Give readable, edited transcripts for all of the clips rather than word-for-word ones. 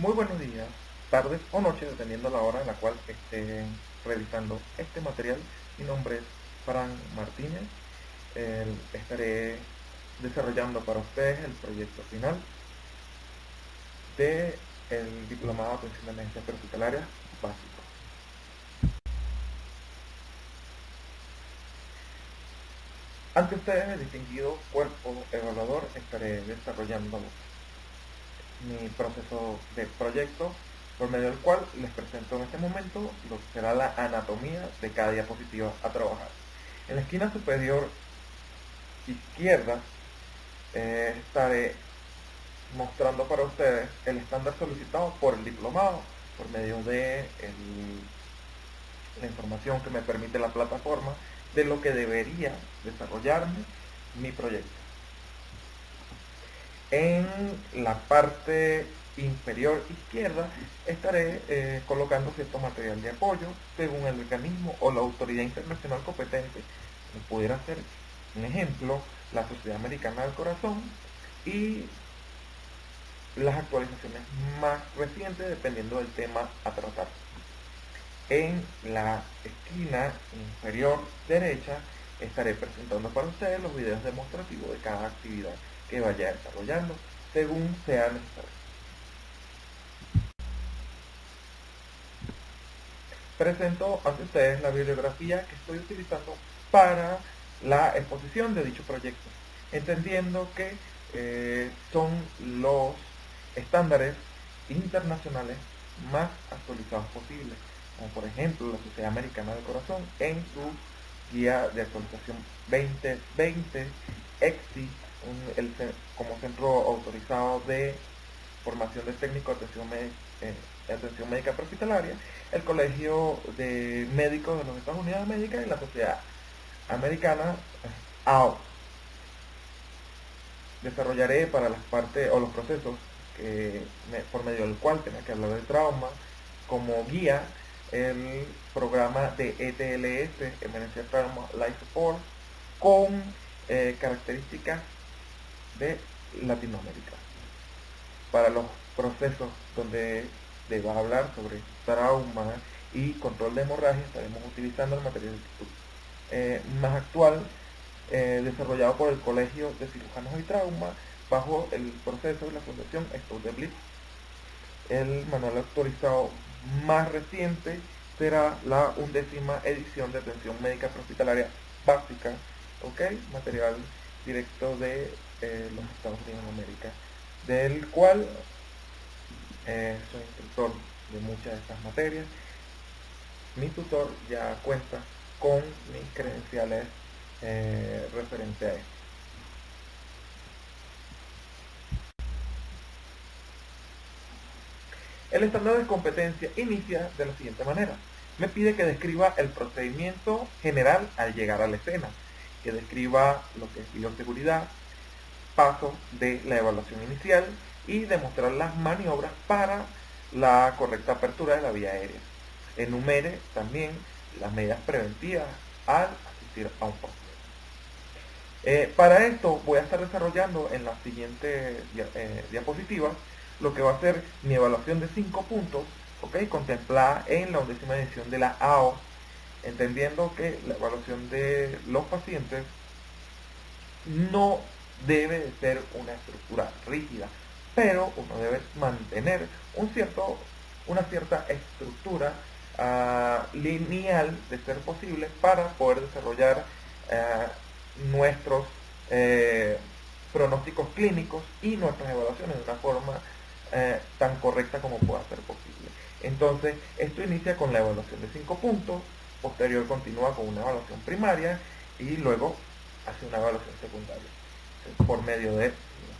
Muy buenos días, tardes o noches, dependiendo la hora en la cual estén revisando este material. Mi nombre es Fran Martínez. Estaré desarrollando para ustedes el proyecto final del Diplomado de Atención de Emergencias Prehospitalarias básico. Ante ustedes, el distinguido cuerpo evaluador, estaré desarrollando mi proceso de proyecto, por medio del cual les presento en este momento lo que será la anatomía de cada diapositiva a trabajar. En la esquina superior izquierda estaré mostrando para ustedes el estándar solicitado por el diplomado por medio de la información que me permite la plataforma de lo que debería desarrollarme mi proyecto. En la parte inferior izquierda estaré colocando cierto material de apoyo según el organismo o la autoridad internacional competente, como pudiera ser, un ejemplo, la Sociedad Americana del Corazón y las actualizaciones más recientes dependiendo del tema a tratar. En la esquina inferior derecha estaré presentando para ustedes los videos demostrativos de cada actividad que vaya desarrollando según sea necesario. Presento ante ustedes la bibliografía que estoy utilizando para la exposición de dicho proyecto, entendiendo que son los estándares internacionales más actualizados posibles, como por ejemplo la Sociedad Americana del Corazón en su guía de actualización 2020, EXI, como centro autorizado de formación de técnico de atención médica prehospitalaria, el Colegio de Médicos de los Estados Unidos de América y la Sociedad Americana AO. Desarrollaré para las partes o los procesos por medio del cual tenga que hablar de trauma como guía el programa de ETLS, Emergency Trauma Life Support, con características de Latinoamérica. Para los procesos donde deba hablar sobre trauma y control de hemorragia, estaremos utilizando el material más actual desarrollado por el Colegio de Cirujanos y Trauma bajo el proceso de la Fundación Stoudt de Blitz. El manual actualizado más reciente será la 11ª edición de atención médica prehospitalaria básica, ¿ok? Material directo de los Estados Unidos de América, del cual soy instructor de muchas de estas materias. Mi tutor ya cuenta con mis credenciales referente a esto. El estándar de competencia inicia de la siguiente manera. Me pide que describa el procedimiento general al llegar a la escena, que describa lo que es bioseguridad, paso de la evaluación inicial y demostrar las maniobras para la correcta apertura de la vía aérea. Enumere también las medidas preventivas al asistir a un paciente. Para esto voy a estar desarrollando en las siguientes diapositivas lo que va a ser mi evaluación de 5 puntos, ¿okay? Contemplada en la 11ª edición de la AO, entendiendo que la evaluación de los pacientes no debe de ser una estructura rígida, pero uno debe mantener una cierta estructura lineal de ser posible para poder desarrollar nuestros eh, pronósticos clínicos y nuestras evaluaciones de una forma tan correcta como pueda ser posible. Entonces, esto inicia con la evaluación de 5 puntos, posterior continúa con una evaluación primaria y luego hace una evaluación secundaria. Por medio de los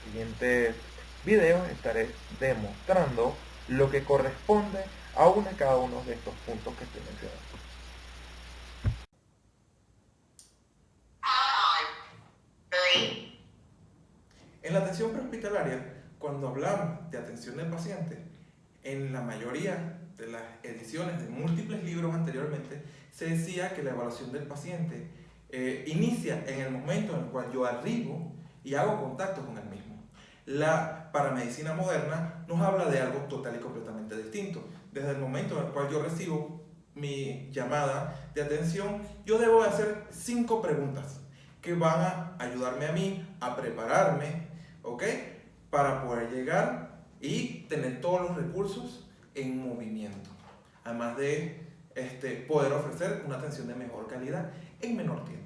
siguientes videos estaré demostrando lo que corresponde a uno y cada uno de estos puntos que estoy mencionando. En la atención prehospitalaria, cuando hablamos de atención del paciente, en la mayoría de las ediciones de múltiples libros anteriormente, se decía que la evaluación del paciente inicia en el momento en el cual yo arribo y hago contacto con el mismo. la paramedicina moderna nos habla de algo total y completamente distinto. Desde el momento en el cual yo recibo mi llamada de atención, yo debo hacer 5 preguntas que van a ayudarme a mí a prepararme, ¿ok? Para poder llegar y tener todos los recursos en movimiento. Además de poder ofrecer una atención de mejor calidad en menor tiempo.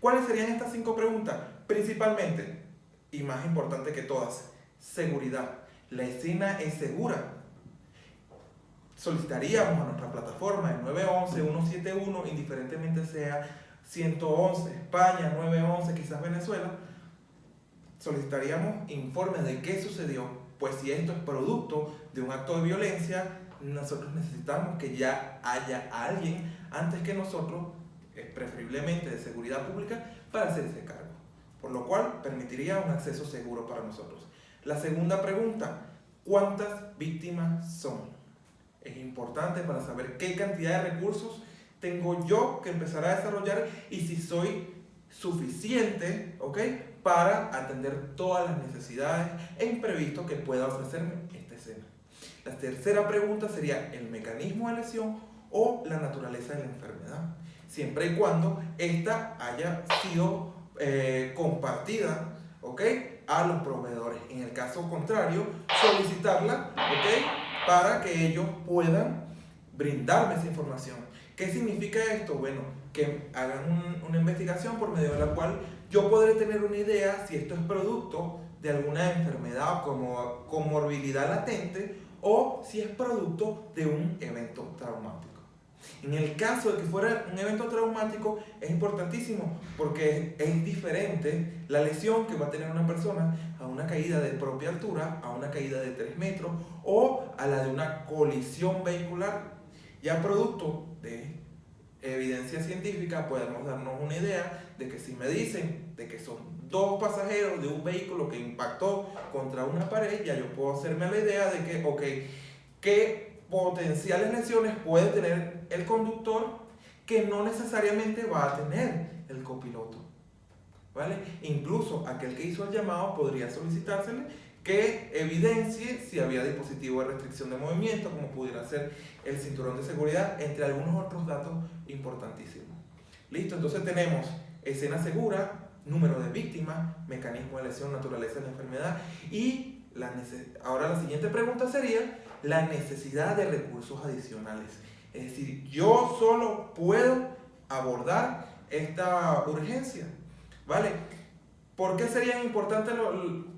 ¿Cuáles serían estas 5 preguntas? Principalmente, y más importante que todas, seguridad. ¿La escena es segura? Solicitaríamos a nuestra plataforma el 911, 171, indiferentemente sea 111, España, 911, quizás Venezuela, solicitaríamos informes de qué sucedió, pues si esto es producto de un acto de violencia, nosotros necesitamos que ya haya alguien antes que nosotros, preferiblemente de seguridad pública, para hacerse cargo, por lo cual permitiría un acceso seguro para nosotros. La segunda pregunta, ¿cuántas víctimas son? Es importante para saber qué cantidad de recursos tengo yo que empezar a desarrollar y si soy suficiente, ¿ok?, para atender todas las necesidades e imprevistos que pueda ofrecerme esta escena. La tercera pregunta sería el mecanismo de lesión o la naturaleza de la enfermedad, siempre y cuando esta haya sido compartida, ¿ok?, a los proveedores. En el caso contrario, solicitarla, ¿ok?, para que ellos puedan brindarme esa información. ¿Qué significa esto? Bueno, que hagan una investigación por medio de la cual yo podré tener una idea si esto es producto de alguna enfermedad como comorbilidad latente o si es producto de un evento traumático. En el caso de que fuera un evento traumático es importantísimo porque es diferente la lesión que va a tener una persona a una caída de propia altura, a una caída de 3 metros o a la de una colisión vehicular. Ya producto de evidencia científica podemos darnos una idea de que si me dicen de que son 2 pasajeros de un vehículo que impactó contra una pared, ya yo puedo hacerme la idea de que, ok, ¿qué potenciales lesiones puede tener el conductor que no necesariamente va a tener el copiloto? ¿Vale? Incluso aquel que hizo el llamado podría solicitársele que evidencie si había dispositivo de restricción de movimiento, como pudiera ser el cinturón de seguridad, entre algunos otros datos importantísimos. Listo, entonces tenemos escena segura, número de víctimas, mecanismo de lesión, naturaleza de la enfermedad y ahora la siguiente pregunta sería la necesidad de recursos adicionales. Es decir, yo solo puedo abordar esta urgencia, ¿vale? ¿Por qué serían importantes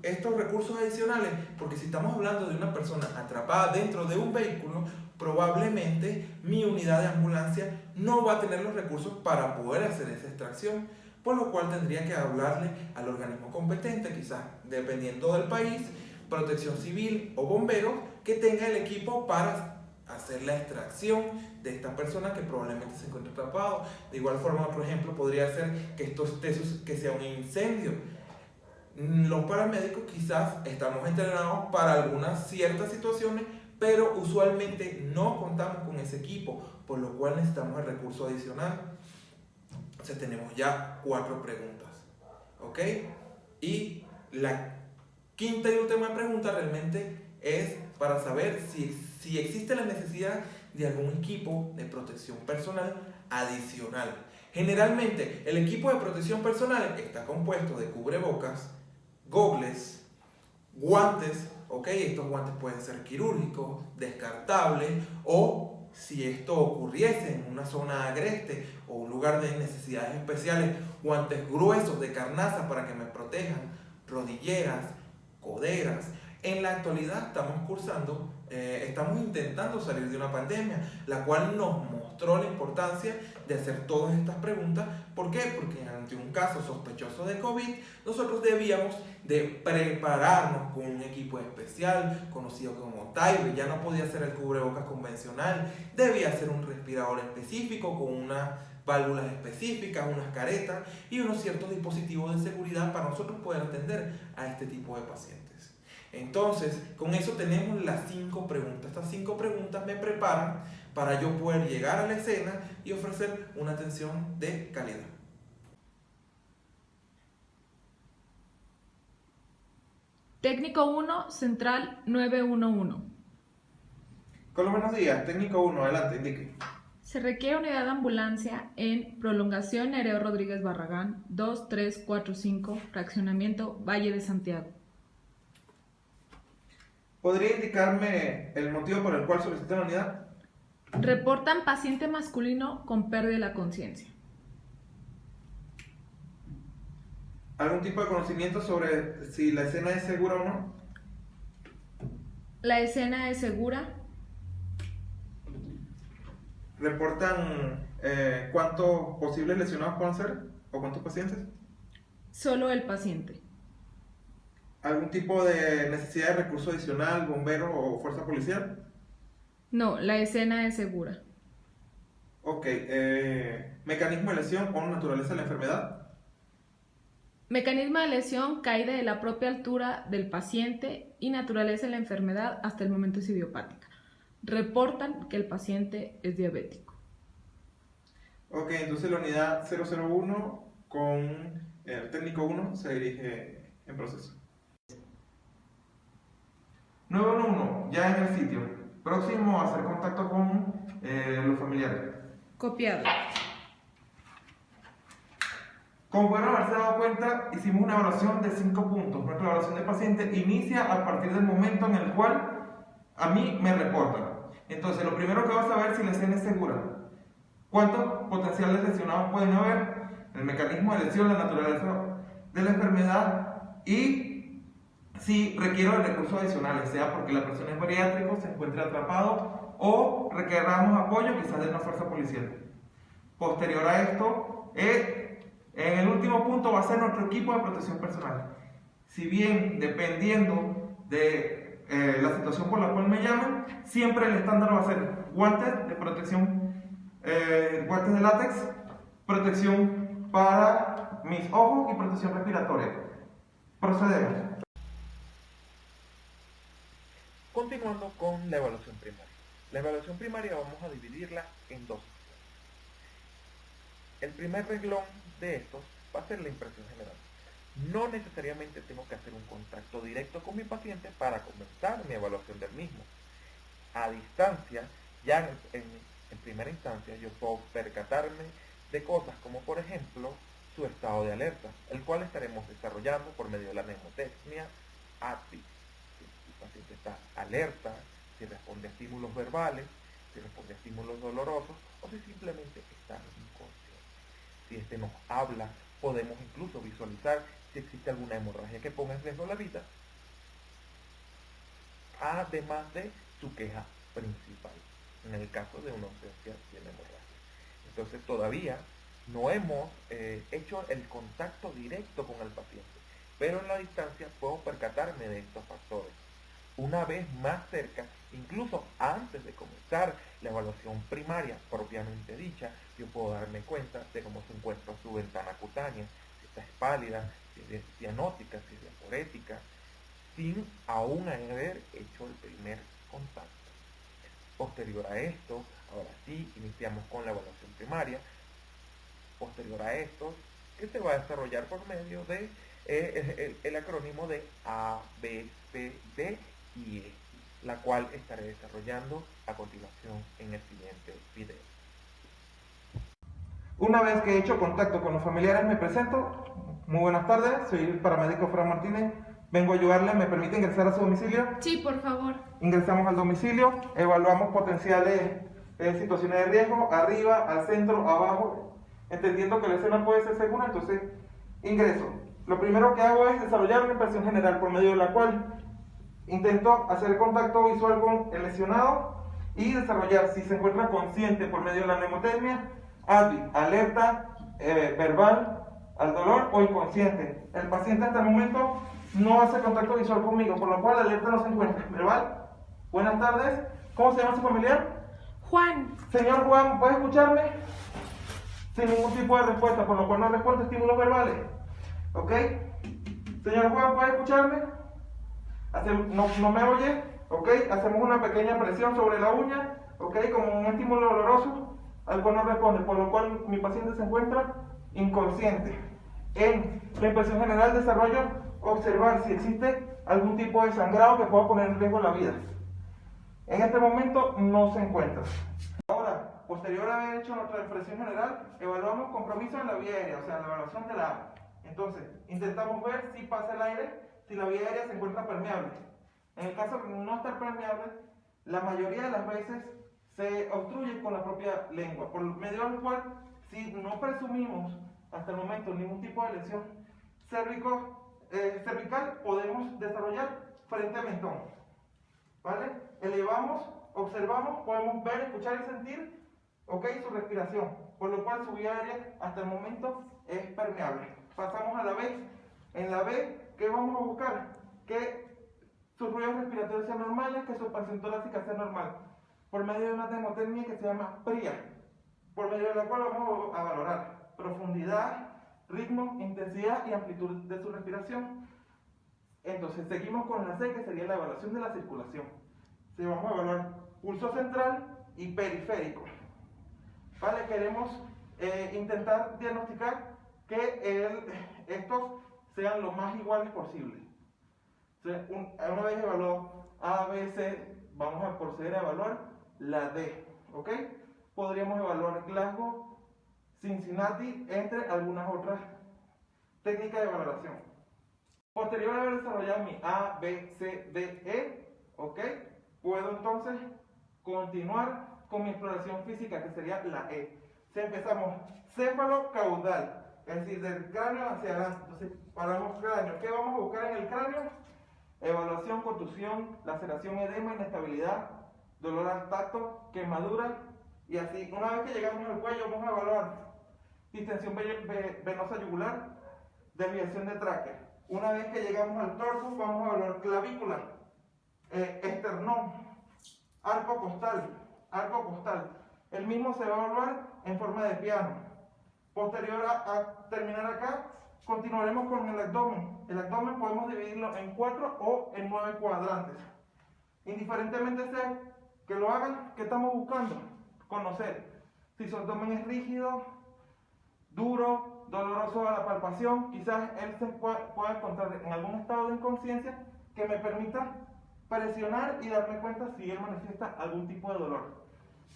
estos recursos adicionales? Porque si estamos hablando de una persona atrapada dentro de un vehículo, probablemente mi unidad de ambulancia no va a tener los recursos para poder hacer esa extracción, por lo cual tendría que hablarle al organismo competente, quizás dependiendo del país, Protección Civil o bomberos, que tenga el equipo para hacer la extracción de esta persona que probablemente se encuentre atrapado. De igual forma, otro ejemplo podría ser que sea un incendio. Los paramédicos quizás estamos entrenados para algunas ciertas situaciones, pero usualmente no contamos con ese equipo, por lo cual necesitamos el recurso adicional. O sea, tenemos ya 4 preguntas, ¿ok? Y la quinta y última pregunta realmente es para saber si existe la necesidad de algún equipo de protección personal adicional. Generalmente, el equipo de protección personal está compuesto de cubrebocas, gogles, guantes, ¿ok? Estos guantes pueden ser quirúrgicos, descartables o si esto ocurriese en una zona agreste o un lugar de necesidades especiales, guantes gruesos de carnaza para que me protejan, rodilleras, coderas. En la actualidad estamos intentando salir de una pandemia, la cual nos mostró la importancia de hacer todas estas preguntas. ¿Por qué? Porque ante un caso sospechoso de COVID, nosotros debíamos de prepararnos con un equipo especial, conocido como TAIBE. Ya no podía ser el cubrebocas convencional, debía ser un respirador específico con unas válvulas específicas, unas caretas y unos ciertos dispositivos de seguridad para nosotros poder atender a este tipo de pacientes. Entonces, con eso tenemos las 5 preguntas. Estas 5 preguntas me preparan para yo poder llegar a la escena y ofrecer una atención de calidad. Técnico 1, Central 911. Con buenos días, técnico 1, adelante, indique. Se requiere unidad de ambulancia en Prolongación Nereo Rodríguez Barragán, 2345, fraccionamiento Valle de Santiago. ¿Podría indicarme el motivo por el cual solicita la unidad? Reportan paciente masculino con pérdida de la conciencia. ¿Algún tipo de conocimiento sobre si la escena es segura o no? La escena es segura. ¿Reportan cuántos posibles lesionados pueden ser o cuántos pacientes? Solo el paciente. ¿Algún tipo de necesidad de recurso adicional, bombero o fuerza policial? No, la escena es segura. Ok, ¿mecanismo de lesión o naturaleza de la enfermedad? Mecanismo de lesión, caída de la propia altura del paciente y naturaleza de la enfermedad hasta el momento es idiopática. Reportan que el paciente es diabético. Ok, entonces la unidad 001 con el técnico 1 se dirige en proceso. 911, ya en el sitio, próximo a hacer contacto con los familiares. Copiado. Como pudieron haberse dado cuenta, hicimos una evaluación de 5 puntos. Nuestra evaluación del paciente inicia a partir del momento en el cual a mí me reportan. Entonces, lo primero que vas a ver si la escena es segura. ¿Cuántos potenciales lesionados pueden haber? El mecanismo de lesión, la naturaleza de la enfermedad y si requiero de recursos adicionales, sea porque la persona es bariátrico, se encuentre atrapado o requeramos apoyo quizás de una fuerza policial. Posterior a esto, en el último punto va a ser nuestro equipo de protección personal. Si bien, dependiendo de la situación por la cual me llaman, siempre el estándar va a ser guantes de protección, guantes de látex, protección para mis ojos y protección respiratoria. Procedemos. Continuando con la evaluación primaria. La evaluación primaria vamos a dividirla en dos secciones. El primer renglón de estos va a ser la impresión general. No necesariamente tengo que hacer un contacto directo con mi paciente para comenzar mi evaluación del mismo. A distancia, ya en primera instancia, yo puedo percatarme de cosas como, por ejemplo, su estado de alerta, el cual estaremos desarrollando por medio de la mnemotecnia ATPI. Si el paciente está alerta, si responde a estímulos verbales, si responde a estímulos dolorosos o si simplemente está inconsciente. Si este nos habla, podemos incluso visualizar si existe alguna hemorragia que ponga en riesgo la vida, además de su queja principal, en el caso de una ausencia de la hemorragia. Entonces todavía no hemos hecho el contacto directo con el paciente, pero en la distancia puedo percatarme de estos factores. Una vez más cerca, incluso antes de comenzar la evaluación primaria propiamente dicha, yo puedo darme cuenta de cómo se encuentra su ventana cutánea, si está pálida, si es cianótica, si es diaporética, sin aún haber hecho el primer contacto. Posterior a esto, ahora sí, iniciamos con la evaluación primaria. Posterior a esto, que se va a desarrollar por medio de el acrónimo de A, B, C, D y E, la cual estaré desarrollando a continuación en el siguiente video. Una vez que he hecho contacto con los familiares, me presento. Muy buenas tardes, soy el paramédico Fran Martínez. Vengo a ayudarle. ¿Me permite ingresar a su domicilio? Sí, por favor. Ingresamos al domicilio, evaluamos potenciales situaciones de riesgo, arriba, al centro, abajo, entendiendo que la escena puede ser segura, entonces ingreso. Lo primero que hago es desarrollar una impresión general por medio de la cual intento hacer contacto visual con el lesionado y desarrollar, si se encuentra consciente por medio de la mnemotecnia, ADVI, alerta verbal al dolor o inconsciente. El paciente hasta el momento no hace contacto visual conmigo, por lo cual la alerta no se encuentra. ¿Verbal? Buenas tardes. ¿Cómo se llama su familiar? Juan. Señor Juan, ¿puede escucharme? Sin ningún tipo de respuesta, por lo cual no responde estímulos verbales. ¿Ok? Señor Juan, ¿puede escucharme? No me oye. ¿Ok? Hacemos una pequeña presión sobre la uña. ¿Ok? Como un estímulo doloroso, al cual no responde, por lo cual mi paciente se encuentra inconsciente. En la impresión general desarrollo observar si existe algún tipo de sangrado que pueda poner en riesgo la vida. En este momento no se encuentra. Ahora, posterior a haber hecho nuestra impresión general, evaluamos compromiso en la vía aérea, o sea, la evaluación de la A. Entonces, intentamos ver si pasa el aire, si la vía aérea se encuentra permeable. En el caso de no estar permeable, la mayoría de las veces se obstruye con la propia lengua, por medio del cual, si no presumimos hasta el momento ningún tipo de lesión cervical, podemos desarrollar frente a mentón. ¿Vale? Elevamos, observamos, podemos ver, escuchar y sentir, ¿ok?, su respiración, por lo cual su vía aérea hasta el momento es permeable. Pasamos a la B. En la B, ¿qué vamos a buscar? Que sus ruidos respiratorios sean normales, que su expansión torácica sea normal, por medio de una termotecnia que se llama PRIA, por medio de la cual vamos a valorar profundidad, ritmo, intensidad y amplitud de su respiración. Entonces seguimos con la C, que sería la evaluación de la circulación. Sí, vamos a evaluar pulso central y periférico. ¿Vale? Queremos intentar diagnosticar que estos sean lo más iguales posible. Entonces, una vez evaluado A, B, C, vamos a proceder a evaluar la D. ¿Ok? Podríamos evaluar Glasgow, Cincinnati, entre algunas otras técnicas de valoración. Posterior a haber desarrollado mi A, B, C, D, E, ¿ok?, puedo entonces continuar con mi exploración física, que sería la E. Si empezamos céfalo-caudal, es decir, del cráneo hacia adelante. Entonces, paramos cráneo. ¿Qué vamos a buscar en el cráneo? Evaluación, contusión, laceración, edema, inestabilidad, dolor al tacto, quemadura, y así. Una vez que llegamos al cuello, vamos a evaluar distensión venosa yugular, desviación de tráquea. Una vez que llegamos al torso, vamos a evaluar clavícula, esternón, arco costal. El mismo se va a evaluar en forma de piano. Posterior a terminar acá, continuaremos con el abdomen. El abdomen podemos dividirlo en 4 o en 9 cuadrantes. Indiferentemente sea que lo hagan, ¿qué estamos buscando? Conocer si su abdomen es rígido, duro, doloroso a la palpación. Quizás él se pueda encontrar en algún estado de inconsciencia que me permita presionar y darme cuenta si él manifiesta algún tipo de dolor.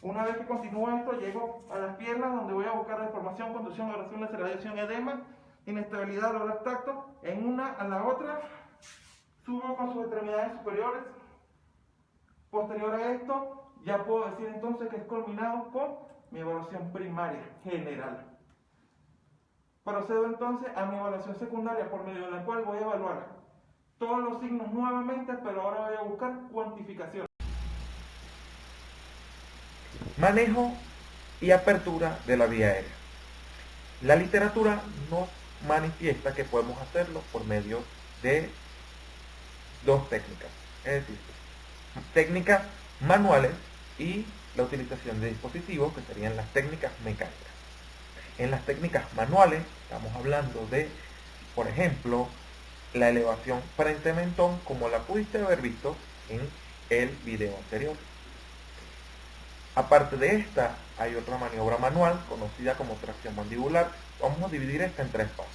Una vez que continúo esto, llego a las piernas, donde voy a buscar deformación, contusión, abrasión, laceración, edema, inestabilidad, dolor al tacto. En una a la otra, subo con sus extremidades superiores. Posterior a esto, ya puedo decir entonces que es culminado con mi evaluación primaria general. Procedo entonces a mi evaluación secundaria, por medio de la cual voy a evaluar todos los signos nuevamente, pero ahora voy a buscar cuantificación. Manejo y apertura de la vía aérea. La literatura nos manifiesta que podemos hacerlo por medio de dos técnicas, es decir, técnicas manuales y la utilización de dispositivos, que serían las técnicas mecánicas. En las técnicas manuales estamos hablando de, por ejemplo, la elevación frente a mentón, como la pudiste haber visto en el video anterior. Aparte de esta, hay otra maniobra manual conocida como tracción mandibular. Vamos a dividir esta en 3 pasos.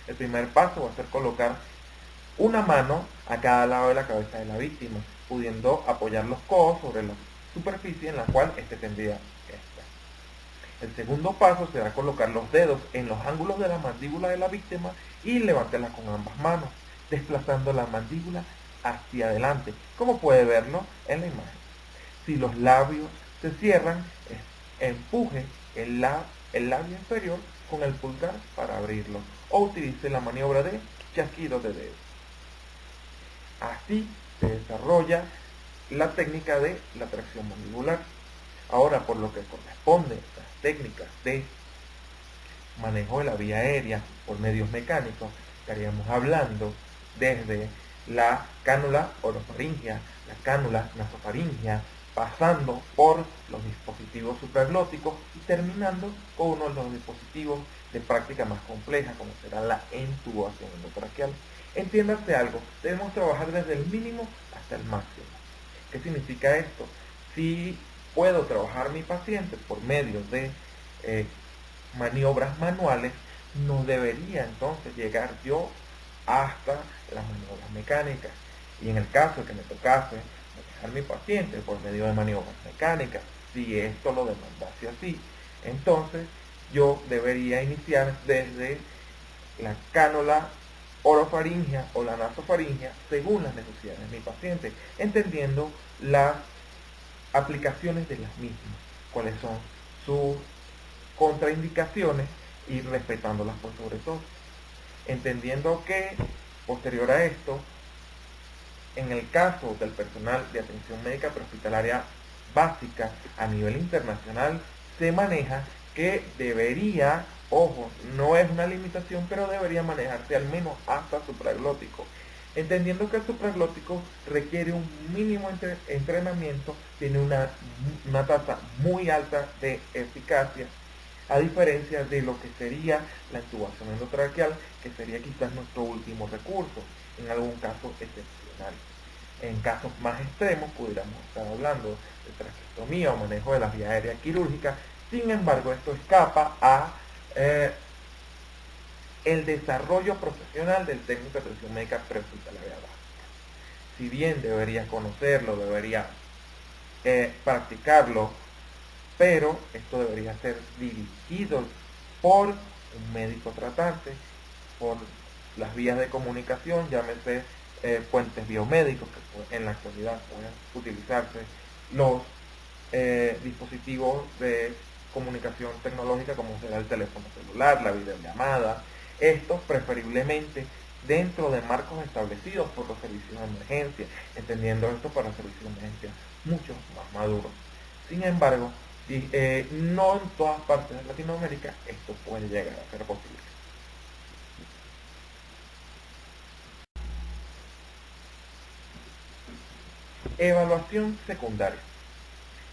El primer paso va a ser colocar una mano a cada lado de la cabeza de la víctima, pudiendo apoyar los codos sobre la superficie en la cual tendría esta. El segundo paso será colocar los dedos en los ángulos de la mandíbula de la víctima y levantarla con ambas manos, desplazando la mandíbula hacia adelante, como puede verlo en la imagen. Si los labios se cierran, empuje el labio inferior con el pulgar para abrirlo, o utilice la maniobra de chasquido de dedos. Así se desarrolla la técnica de la tracción mandibular. Ahora, por lo que corresponde a las técnicas de manejo de la vía aérea por medios mecánicos, estaríamos hablando desde la cánula orofaringia, la cánula nasofaringia, pasando por los dispositivos supraglóticos y terminando con uno de los dispositivos de práctica más compleja, como será la intubación endotraqueal. Entiéndase algo, debemos trabajar desde el mínimo hasta el máximo. ¿Qué significa esto? Si puedo trabajar mi paciente por medio de maniobras manuales, no debería entonces llegar yo hasta las maniobras mecánicas. Y en el caso de que me tocase manejar mi paciente por medio de maniobras mecánicas, si esto lo demandase así, entonces yo debería iniciar desde la cánula orofaringea o la nasofaringea según las necesidades de mi paciente, entendiendo las aplicaciones de las mismas, cuáles son sus contraindicaciones y respetándolas por sobre todo. Entendiendo que, posterior a esto, en el caso del personal de atención médica prehospitalaria básica a nivel internacional, se maneja que debería, ojo, no es una limitación, pero debería manejarse al menos hasta supraglótico, entendiendo que el supraglótico requiere un mínimo entrenamiento, tiene una tasa muy alta de eficacia, a diferencia de lo que sería la intubación endotraqueal, que sería quizás nuestro último recurso, en algún caso excepcional. En casos más extremos pudiéramos estar hablando de traqueostomía o manejo de las vías aéreas quirúrgicas. Sin embargo, esto escapa a el desarrollo profesional del técnico de atención médica prehospitalaria básica. Si bien debería conocerlo, debería practicarlo, pero esto debería ser dirigido por un médico tratante, por las vías de comunicación, llámese puentes biomédicos, que en la actualidad pueden utilizarse los dispositivos de comunicación tecnológica como será el teléfono celular, la videollamada, estos preferiblemente dentro de marcos establecidos por los servicios de emergencia, entendiendo esto para servicios de emergencia mucho más maduros. Sin embargo, no en todas partes de Latinoamérica esto puede llegar a ser posible. Evaluación secundaria.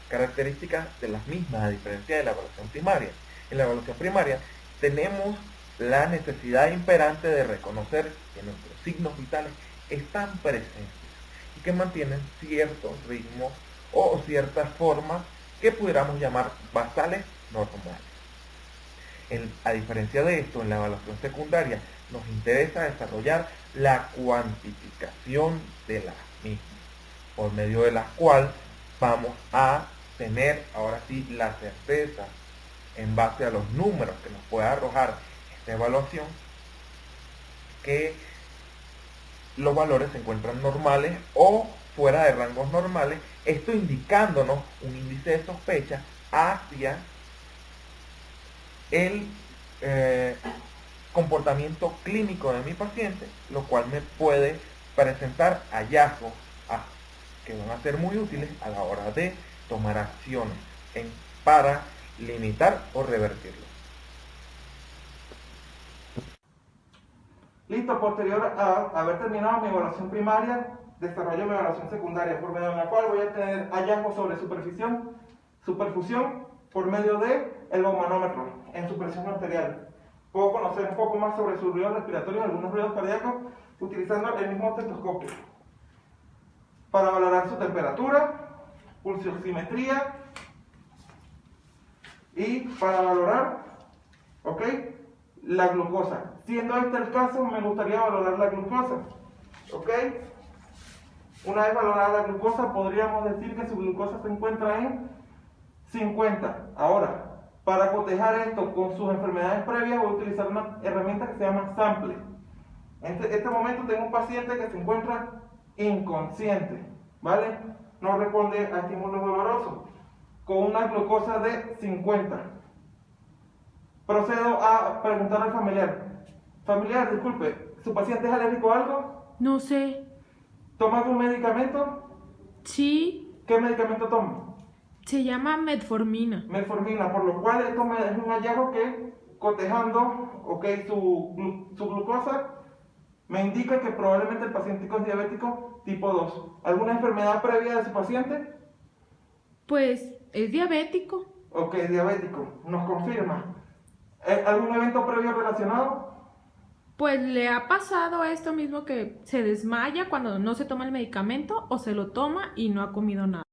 Características de las mismas a diferencia de la evaluación primaria. En la evaluación primaria tenemos la necesidad imperante de reconocer que nuestros signos vitales están presentes y que mantienen ciertos ritmos o ciertas formas que pudiéramos llamar basales normales. A diferencia de esto, en la evaluación secundaria nos interesa desarrollar la cuantificación de las mismas, por medio de la cual vamos a tener ahora sí la certeza, en base a los números que nos pueda arrojar esta evaluación, que los valores se encuentran normales o fuera de rangos normales, esto indicándonos un índice de sospecha hacia el comportamiento clínico de mi paciente, lo cual me puede presentar hallazgos que van a ser muy útiles a la hora de tomar acciones para limitar o revertirlo. Listo, posterior a haber terminado mi evaluación primaria, desarrollo mi evaluación secundaria, por medio de la cual voy a tener hallazgos sobre superfusión por medio de el baumanómetro en su presión arterial. Puedo conocer un poco más sobre sus ruidos respiratorios, algunos ruidos cardíacos, utilizando el mismo estetoscopio. Para valorar su temperatura, pulsioximetría y para valorar, ¿ok?, la glucosa. Siendo este el caso, me gustaría valorar la glucosa, ¿ok? Una vez valorada la glucosa, podríamos decir que su glucosa se encuentra en 50. Ahora, para cotejar esto con sus enfermedades previas, voy a utilizar una herramienta que se llama sample. En este momento tengo un paciente que se encuentra inconsciente, ¿vale? No responde a estímulos dolorosos, con una glucosa de 50. Procedo a preguntar al familiar. Familiar, disculpe, ¿su paciente es alérgico a algo? No sé. ¿Toma algún medicamento? Sí, ¿Qué medicamento toma? se llama metformina. Metformina, por lo cual esto es un hallazgo que, cotejando, okay, su glucosa, me indica que probablemente el paciente es diabético tipo 2. ¿Alguna enfermedad previa de su paciente? Pues es diabético. Ok, diabético, nos confirma. ¿Algún evento previo relacionado? Pues le ha pasado esto mismo, que se desmaya cuando no se toma el medicamento o se lo toma y no ha comido nada.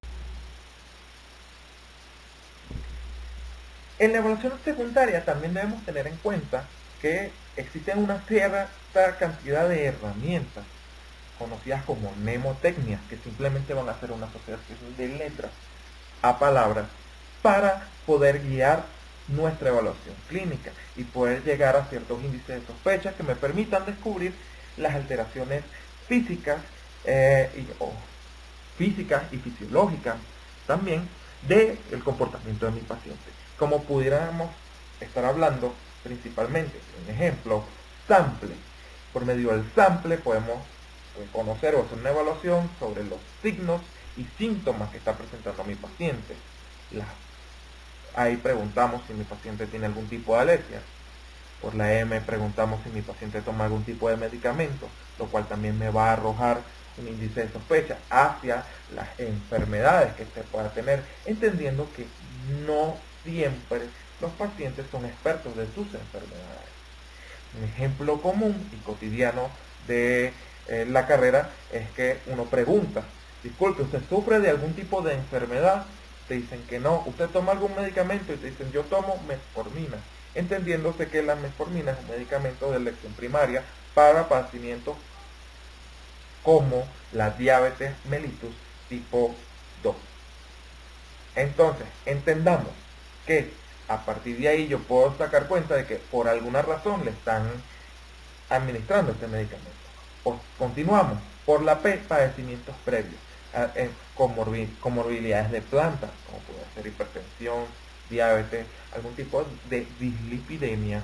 En la evaluación secundaria también debemos tener en cuenta que existen una cierta cantidad de herramientas conocidas como mnemotecnias, que simplemente van a hacer una asociación de letras a palabras para poder guiar nuestra evaluación clínica y poder llegar a ciertos índices de sospecha que me permitan descubrir las alteraciones físicas, físicas y fisiológicas también del comportamiento de mi paciente. Como pudiéramos estar hablando principalmente, un ejemplo, sample. Por medio del sample podemos conocer o hacer una evaluación sobre los signos y síntomas que está presentando mi paciente. Ahí preguntamos si mi paciente tiene algún tipo de alergia. Por la M preguntamos si mi paciente toma algún tipo de medicamento, lo cual también me va a arrojar un índice de sospecha hacia las enfermedades que se pueda tener, entendiendo que no siempre los pacientes son expertos de sus enfermedades. Un ejemplo común y cotidiano de la carrera es que uno pregunta, disculpe, ¿usted sufre de algún tipo de enfermedad? Te dicen que no. ¿Usted toma algún medicamento? Y te dicen, yo tomo metformina, entendiéndose que la metformina es un medicamento de elección primaria para padecimientos como la diabetes mellitus tipo 2. Entonces, entendamos que a partir de ahí yo puedo sacar cuenta de que por alguna razón le están administrando este medicamento. Continuamos. Por la P, padecimientos previos, comorbilidades de plantas, como puede ser hipertensión, diabetes, algún tipo de dislipidemia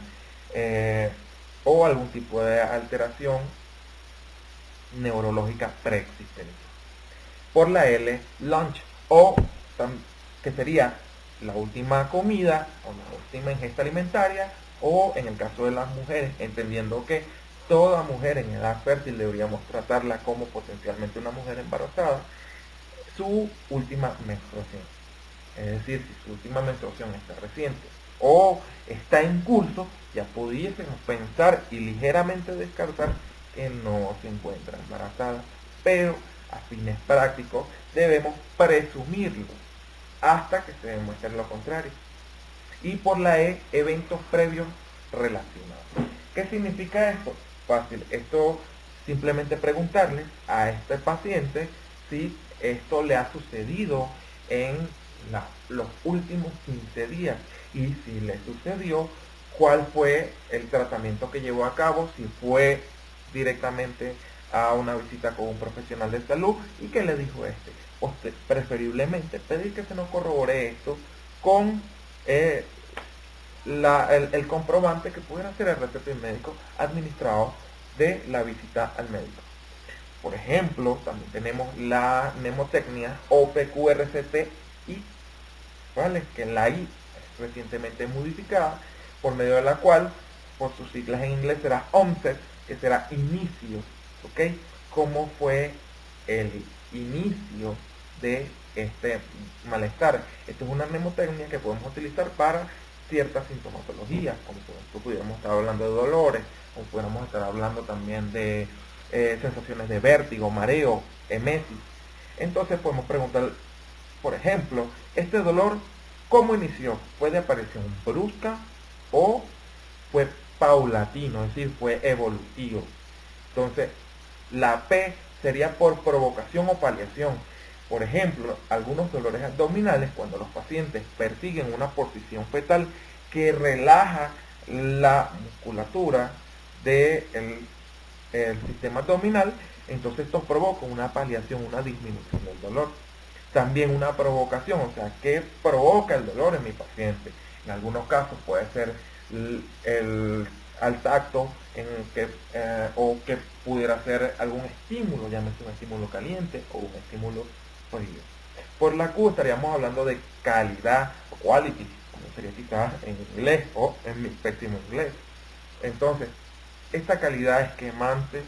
o algún tipo de alteración neurológica preexistente. Por la L, lunch, que sería la última comida o la última ingesta alimentaria, o en el caso de las mujeres, entendiendo que toda mujer en edad fértil deberíamos tratarla como potencialmente una mujer embarazada, su última menstruación. Es decir, si su última menstruación está reciente o está en curso, ya pudiésemos pensar y ligeramente descartar que no se encuentra embarazada, pero a fines prácticos debemos presumirlo hasta que se demuestre lo contrario. Y por la E, eventos previos relacionados. ¿Qué significa esto? Fácil, esto simplemente preguntarle a este paciente si esto le ha sucedido en los últimos 15 días y si le sucedió, cuál fue el tratamiento que llevó a cabo, si fue directamente a una visita con un profesional de salud y qué le dijo este. Preferiblemente pedir que se nos corrobore esto con el comprobante que pudiera ser el receta médico administrado de la visita al médico. Por ejemplo, también tenemos la mnemotecnia OPQRCTI, ¿vale? Que la I es recientemente modificada, por medio de la cual, por sus siglas en inglés, será onset, que será inicio, ¿ok? ¿Cómo fue el inicio de este malestar? Esto es una mnemotecnia que podemos utilizar para ciertas sintomatologías, como por ejemplo pudiéramos estar hablando de dolores, o pudiéramos estar hablando también de sensaciones de vértigo, mareo, emesis. Entonces podemos preguntar, por ejemplo, este dolor, ¿cómo inició? ¿Fue de aparición brusca o fue paulatino, es decir, fue evolutivo? Entonces, la P sería por provocación o paliación. Por ejemplo, algunos dolores abdominales, cuando los pacientes persiguen una posición fetal que relaja la musculatura del sistema abdominal, entonces esto provoca una paliación, una disminución del dolor. También una provocación, o sea, ¿qué provoca el dolor en mi paciente? En algunos casos puede ser al tacto, o que pudiera ser algún estímulo, llámese un estímulo caliente o un estímulo frío. Por la Q estaríamos hablando de calidad o quality, como sería quizás en inglés o en mi pésimo inglés. Entonces, esta calidad es quemante,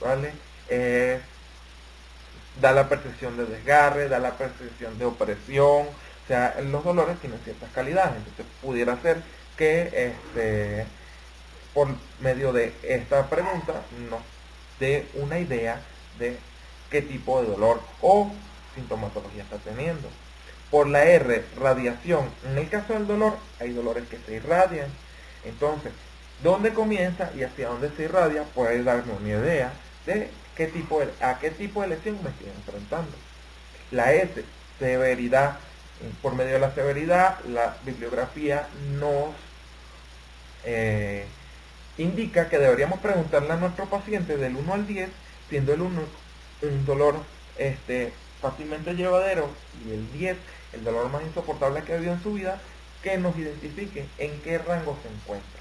¿vale? Da la percepción de desgarre, da la percepción de opresión, o sea, los dolores tienen ciertas calidades, entonces pudiera ser que por medio de esta pregunta nos dé una idea de qué tipo de dolor o sintomatología está teniendo. Por la R, radiación. En el caso del dolor, hay dolores que se irradian. Entonces, ¿dónde comienza y hacia dónde se irradia? Puede darme una idea de a qué tipo de lesión me estoy enfrentando. La S, severidad. Por medio de la severidad, la bibliografía nos indica que deberíamos preguntarle a nuestro paciente del 1 al 10, siendo el 1 un dolor fácilmente llevadero y el 10 el dolor más insoportable que ha habido en su vida, que nos identifique en qué rango se encuentra.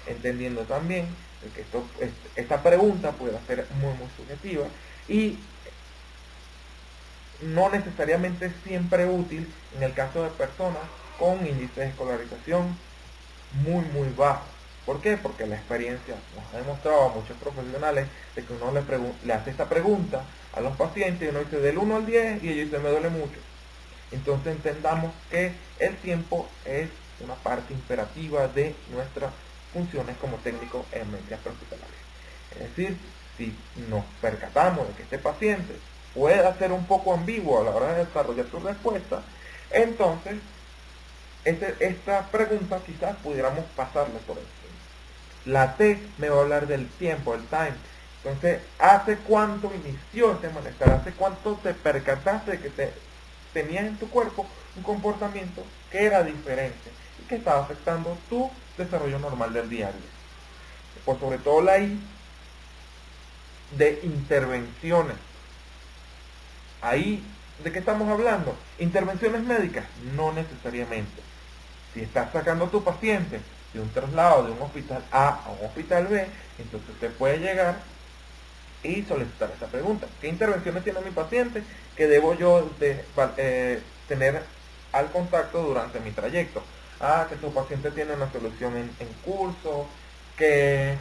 Entendiendo también que esta pregunta puede ser muy subjetiva y no necesariamente siempre útil en el caso de personas con índices de escolarización muy bajos. ¿Por qué? Porque la experiencia nos ha demostrado a muchos profesionales de que uno le hace esta pregunta a los pacientes y uno dice del 1 al 10 y ellos dicen me duele mucho. Entonces entendamos que el tiempo es una parte imperativa de nuestras funciones como técnicos en medicina prehospitalaria. Es decir, si nos percatamos de que este paciente puede ser un poco ambiguo a la hora de desarrollar su respuesta, entonces esta pregunta quizás pudiéramos pasarle por encima. La T me va a hablar del tiempo, el time. Entonces, ¿hace cuánto inició este malestar? ¿Hace cuánto te percataste de que tenías en tu cuerpo un comportamiento que era diferente y que estaba afectando tu desarrollo normal del día a día? Pues sobre todo la I de intervenciones. Ahí, ¿de qué estamos hablando? ¿Intervenciones médicas? No necesariamente. Si estás sacando a tu paciente de un traslado de un hospital A a un hospital B, entonces te puede llegar y solicitar esa pregunta. ¿Qué intervenciones tiene mi paciente que debo yo tener al contacto durante mi trayecto? Que tu paciente tiene una solución en curso, que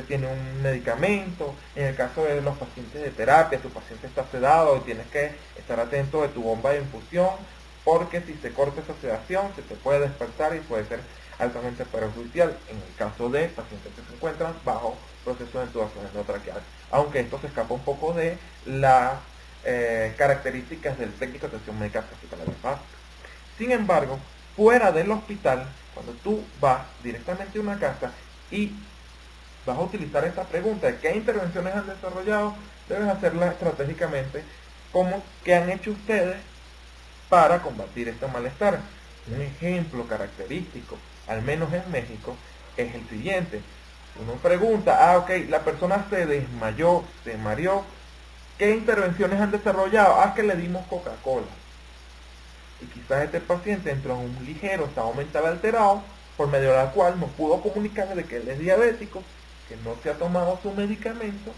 tiene un medicamento. En el caso de los pacientes de terapia, tu paciente está sedado y tienes que estar atento de tu bomba de infusión, porque si se corta esa sedación se te puede despertar y puede ser altamente perjudicial en el caso de pacientes que se encuentran bajo proceso de intubación endotraqueal, aunque esto se escapa un poco de las características del técnico de atención médica prehospitalaria básica. Sin embargo, fuera del hospital, cuando tú vas directamente a una casa y vas a utilizar esta pregunta de qué intervenciones han desarrollado, debes hacerla estratégicamente como que han hecho ustedes para combatir este malestar. Un ejemplo característico, al menos en México, es el siguiente. Uno pregunta, ok, la persona se desmayó, se mareó, ¿qué intervenciones han desarrollado? Que le dimos Coca-Cola. Y quizás este paciente entró en un ligero estado mental alterado, por medio de la cual no pudo comunicarle de que él es diabético, que no se ha tomado su medicamento,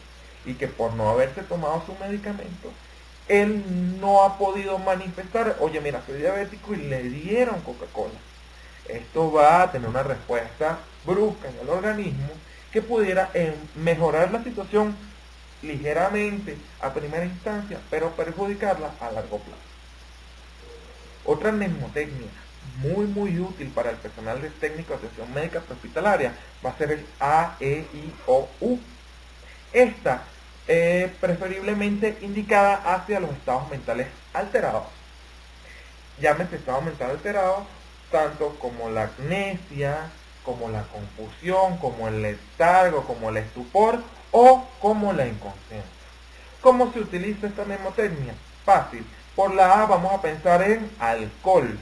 y que por no haberse tomado su medicamento, él no ha podido manifestar, oye mira, soy diabético y le dieron Coca-Cola. Esto va a tener una respuesta brusca en el organismo que pudiera mejorar la situación ligeramente a primera instancia, pero perjudicarla a largo plazo. Otra mnemotecnia muy útil para el personal de técnico de atención médica prehospitalaria va a ser el A, E, I, O, U. Esta preferiblemente indicada hacia los estados mentales alterados. Llámese estado mental alterado tanto como la amnesia, como la confusión, como el letargo, como el estupor o como la inconsciencia. ¿Cómo se utiliza esta mnemotecnia? Fácil. Por la A vamos a pensar en alcohol.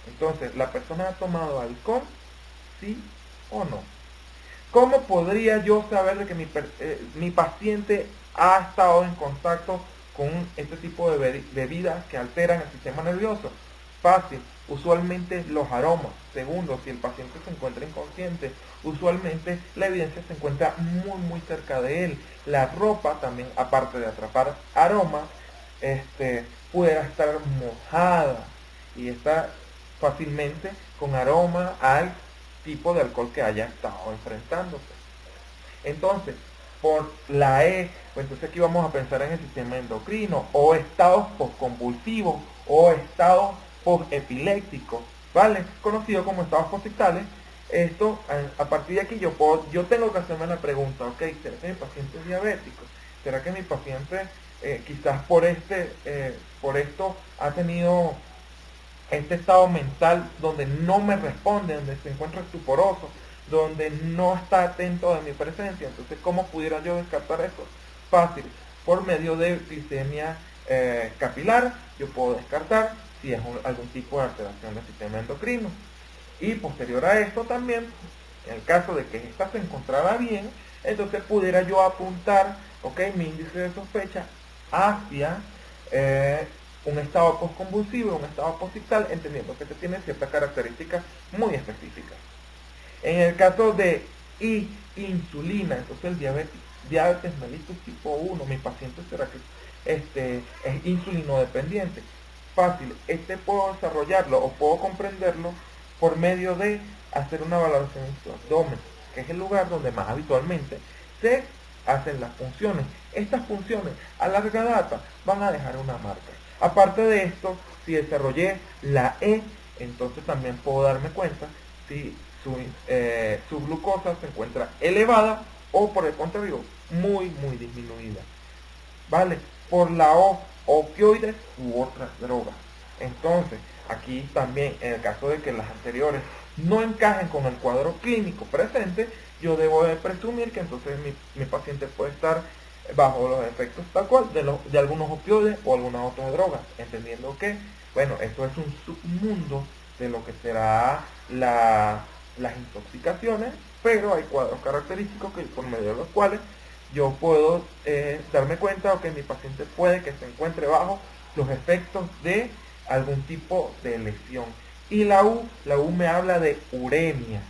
Entonces, ¿la persona ha tomado alcohol? ¿Sí o no? ¿Cómo podría yo saber de que mi paciente ha estado en contacto con este tipo de bebidas que alteran el sistema nervioso? Fácil, usualmente los aromas. Segundo, si el paciente se encuentra inconsciente, usualmente la evidencia se encuentra muy cerca de él. La ropa también, aparte de atrapar aromas, pudiera estar mojada y está fácilmente con aroma al tipo de alcohol que haya estado enfrentándose. Entonces, por la E, pues entonces aquí vamos a pensar en el sistema endocrino, o estados postconvulsivos, o estados postepilépticos, ¿vale? Conocido como estados postictales. Esto, a partir de aquí yo tengo que hacerme la pregunta, ok, ¿será que mi paciente es diabético? ¿Será que mi paciente quizás por esto ha tenido este estado mental donde no me responde, donde se encuentra estuporoso, donde no está atento de mi presencia? Entonces, ¿cómo pudiera yo descartar esto? fácil. Por medio de glicemia capilar, yo puedo descartar si es algún tipo de alteración del sistema endocrino. Y posterior a esto también, en el caso de que esta se encontrara bien, entonces pudiera yo apuntar, mi índice de sospecha hacia un estado postconvulsivo, un estado postictal, entendiendo que este tiene ciertas características muy específicas. En el caso de insulina, entonces el diabetes mellitus tipo 1, mi paciente será que es insulino dependiente. Fácil, puedo desarrollarlo o puedo comprenderlo por medio de hacer una valoración en su abdomen, que es el lugar donde más habitualmente se hacen las funciones. Estas funciones a larga data van a dejar una marca. Aparte de esto, si desarrollé la E, entonces también puedo darme cuenta si su glucosa se encuentra elevada o por el contrario, muy disminuida. ¿Vale? Por la O, opioides u otras drogas. Entonces, aquí también, en el caso de que las anteriores no encajen con el cuadro clínico presente, yo debo de presumir que entonces mi paciente puede estar bajo los efectos tal cual de algunos opioides o algunas otras drogas, entendiendo que, bueno, esto es un submundo de lo que será las intoxicaciones, pero hay cuadros característicos que por medio de los cuales yo puedo darme cuenta que mi paciente puede que se encuentre bajo los efectos de algún tipo de lesión. Y la U me habla de uremia,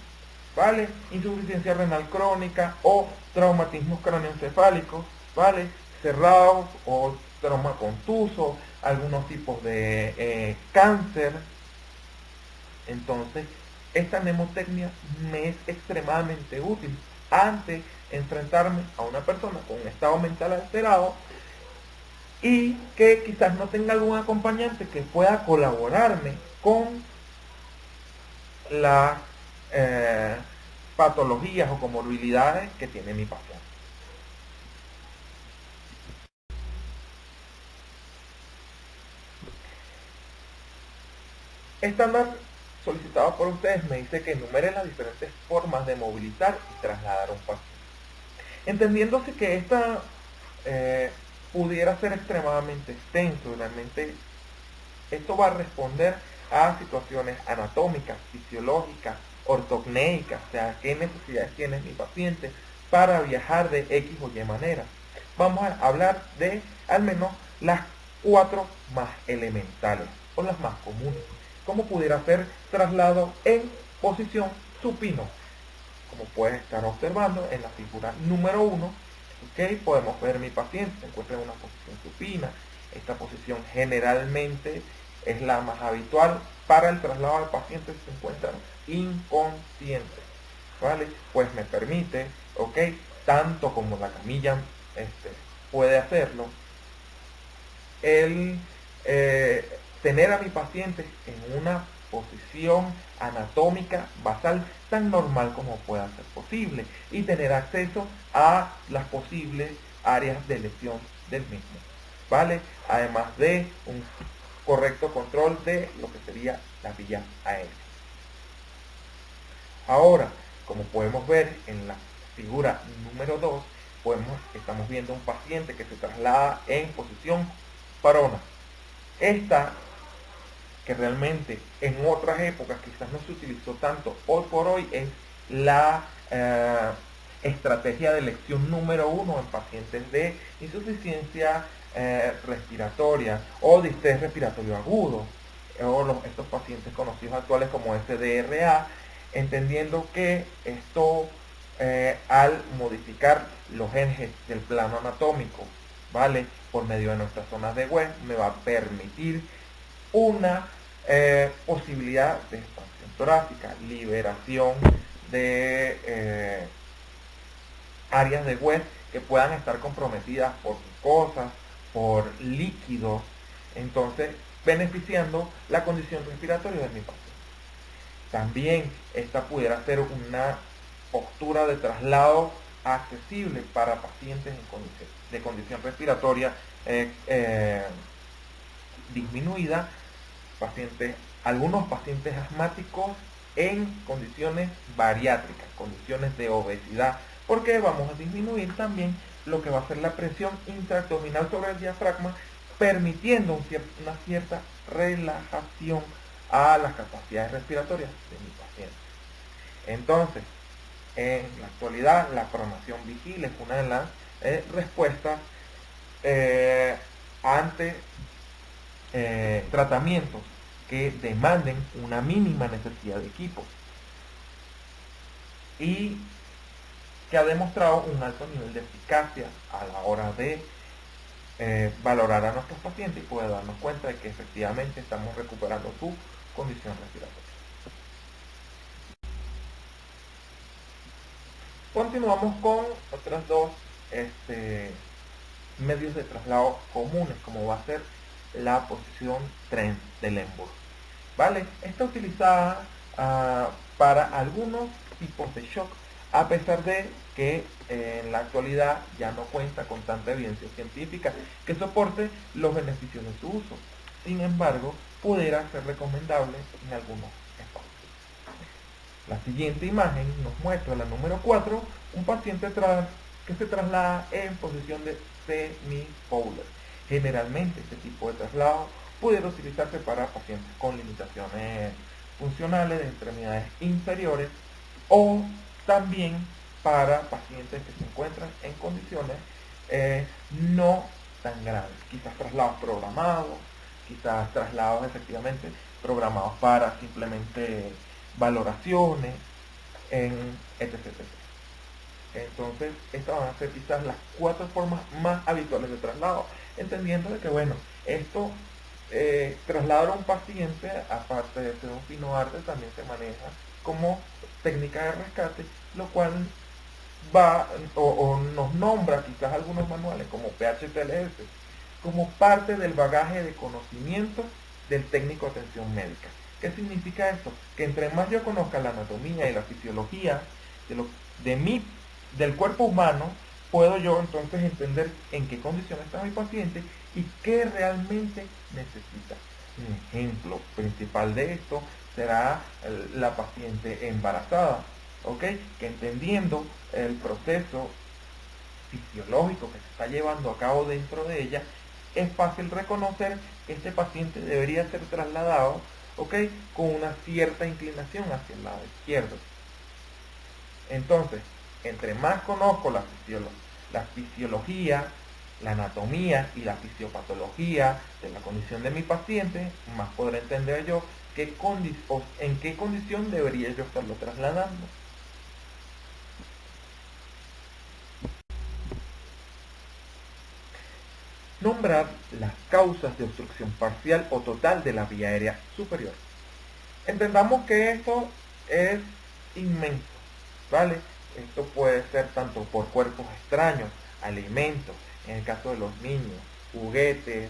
¿vale? Insuficiencia renal crónica o traumatismos craneoencefálicos, ¿vale? Cerrados o trauma contuso, algunos tipos de cáncer. Entonces, esta mnemotecnia me es extremadamente útil ante enfrentarme a una persona con un estado mental alterado y que quizás no tenga algún acompañante que pueda colaborarme con las patologías o comorbilidades que tiene mi paciente. Estándar solicitado por ustedes me dice que enumere las diferentes formas de movilizar y trasladar a un paciente. Entendiéndose que esta pudiera ser extremadamente extenso, realmente esto va a responder a situaciones anatómicas, fisiológicas, ortognéicas, o sea, qué necesidades tiene mi paciente para viajar de X o Y manera. Vamos a hablar de al menos las 4 más elementales o las más comunes. ¿Cómo pudiera ser traslado en posición supino? Como puedes estar observando en la figura número 1, podemos ver mi paciente se encuentra en una posición supina. Esta posición generalmente es la más habitual para el traslado del paciente si se encuentra inconsciente, ¿vale? Pues me permite, tanto como la camilla puede hacerlo, el tener a mi paciente en una posición anatómica basal tan normal como pueda ser posible y tener acceso a las posibles áreas de lesión del mismo, ¿vale? Además de un correcto control de lo que sería la vía aérea. Ahora, como podemos ver en la figura número 2, estamos viendo un paciente que se traslada en posición parona. Esta, que realmente en otras épocas quizás no se utilizó tanto, hoy por hoy es la estrategia de elección número 1 en pacientes de insuficiencia respiratoria o distrés respiratorio agudo, o estos pacientes conocidos actuales como SDRA, entendiendo que esto al modificar los ejes del plano anatómico, ¿vale? Por medio de nuestras zonas de West, me va a permitir una posibilidad de expansión torácica, liberación de áreas de West que puedan estar comprometidas por mucosas, por líquidos, entonces beneficiando la condición respiratoria de mi paciente. También esta pudiera ser una postura de traslado accesible para pacientes de condición respiratoria disminuida, algunos pacientes asmáticos en condiciones bariátricas, condiciones de obesidad, porque vamos a disminuir también lo que va a ser la presión intraabdominal sobre el diafragma, permitiendo una cierta relajación a las capacidades respiratorias de mi paciente. Entonces, en la actualidad, la pronación vigil es una de las respuestas ante tratamientos que demanden una mínima necesidad de equipo y que ha demostrado un alto nivel de eficacia a la hora de valorar a nuestros pacientes y poder darnos cuenta de que efectivamente estamos recuperando su condición respiratoria. Continuamos con otros dos medios de traslado comunes, como va a ser la posición tren de Lemberg. ¿Vale? Está utilizada para algunos tipos de shock, a pesar de que en la actualidad ya no cuenta con tanta evidencia científica que soporte los beneficios de su uso. Sin embargo, pudiera ser recomendable en algunos espacios. La siguiente imagen nos muestra, la número 4, un paciente que se traslada en posición de semi-Fowler. Generalmente este tipo de traslado pudiera utilizarse para pacientes con limitaciones funcionales de extremidades inferiores o también para pacientes que se encuentran en condiciones no tan graves, quizás traslados programados, quizás traslados efectivamente programados para simplemente valoraciones, etc. Entonces, estas van a ser quizás las 4 formas más habituales de traslado, entendiendo de que, bueno, esto, trasladar a un paciente, aparte de ser un fino arte, también se maneja como técnica de rescate, lo cual va o nos nombra quizás algunos manuales como PHTLS, como parte del bagaje de conocimiento del técnico de atención médica. ¿Qué significa esto? Que entre más yo conozca la anatomía y la fisiología del cuerpo humano, puedo yo entonces entender en qué condición está mi paciente y qué realmente necesita. Un ejemplo principal de esto será la paciente embarazada, ¿ok? Que entendiendo el proceso fisiológico que se está llevando a cabo dentro de ella, es fácil reconocer que este paciente debería ser trasladado, ¿ok? Con una cierta inclinación hacia el lado izquierdo. Entonces, entre más conozco la fisiología, la anatomía y la fisiopatología de la condición de mi paciente, más podré entender yo en qué condición debería yo estarlo trasladando. Nombrar las causas de obstrucción parcial o total de la vía aérea superior. Entendamos que esto es inmenso, ¿vale? Esto puede ser tanto por cuerpos extraños, alimentos, en el caso de los niños, juguetes,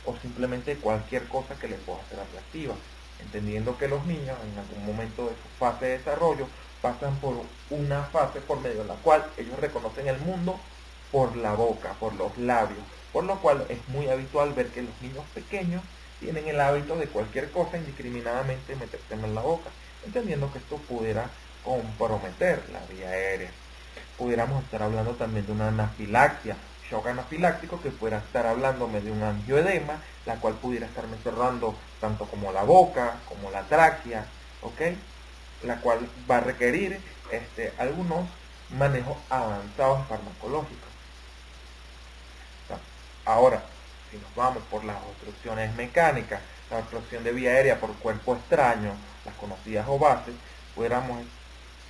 o simplemente cualquier cosa que les pueda ser atractiva, entendiendo que los niños en algún momento de su fase de desarrollo pasan por una fase por medio de la cual ellos reconocen el mundo por la boca, por los labios, por lo cual es muy habitual ver que los niños pequeños tienen el hábito de cualquier cosa indiscriminadamente meterse en la boca, entendiendo que esto pudiera comprometer la vía aérea. Pudiéramos estar hablando también de una anafilaxia, shock anafiláctico, que pudiera estar hablándome de un angioedema, la cual pudiera estarme cerrando tanto como la boca, como la tráquea, ¿ok? La cual va a requerir algunos manejos avanzados farmacológicos. Ahora, si nos vamos por las obstrucciones mecánicas, la obstrucción de vía aérea por cuerpo extraño, las conocidas OVACs, pudiéramos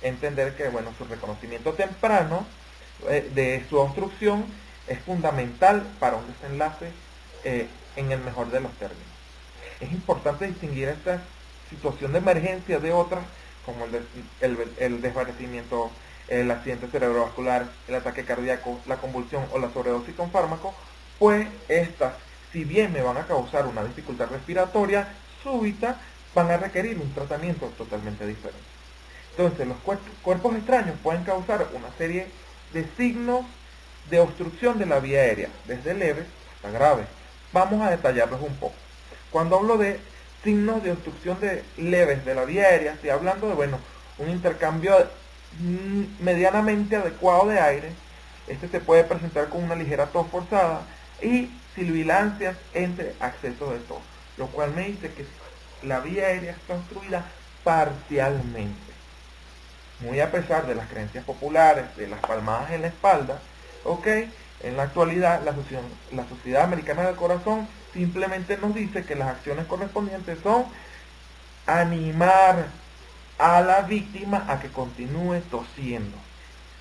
entender que, bueno, su reconocimiento temprano de su obstrucción es fundamental para un desenlace en el mejor de los términos. Es importante distinguir esta situación de emergencia de otras, como el desvanecimiento, el accidente cerebrovascular, el ataque cardíaco, la convulsión o la sobredosis con fármacos, pues estas, si bien me van a causar una dificultad respiratoria súbita, van a requerir un tratamiento totalmente diferente. Entonces, los cuerpos extraños pueden causar una serie de signos de obstrucción de la vía aérea, desde leves hasta graves. Vamos a detallarlos un poco. Cuando hablo de signos de obstrucción leves de la vía aérea, estoy hablando de, bueno, un intercambio medianamente adecuado de aire. Este se puede presentar con una ligera tos forzada y sibilancias entre accesos de tos, lo cual me dice que la vía aérea está obstruida parcialmente. Muy a pesar de las creencias populares, de las palmadas en la espalda, ¿ok? En la actualidad, la Sociedad Americana del Corazón simplemente nos dice que las acciones correspondientes son animar a la víctima a que continúe tosiendo,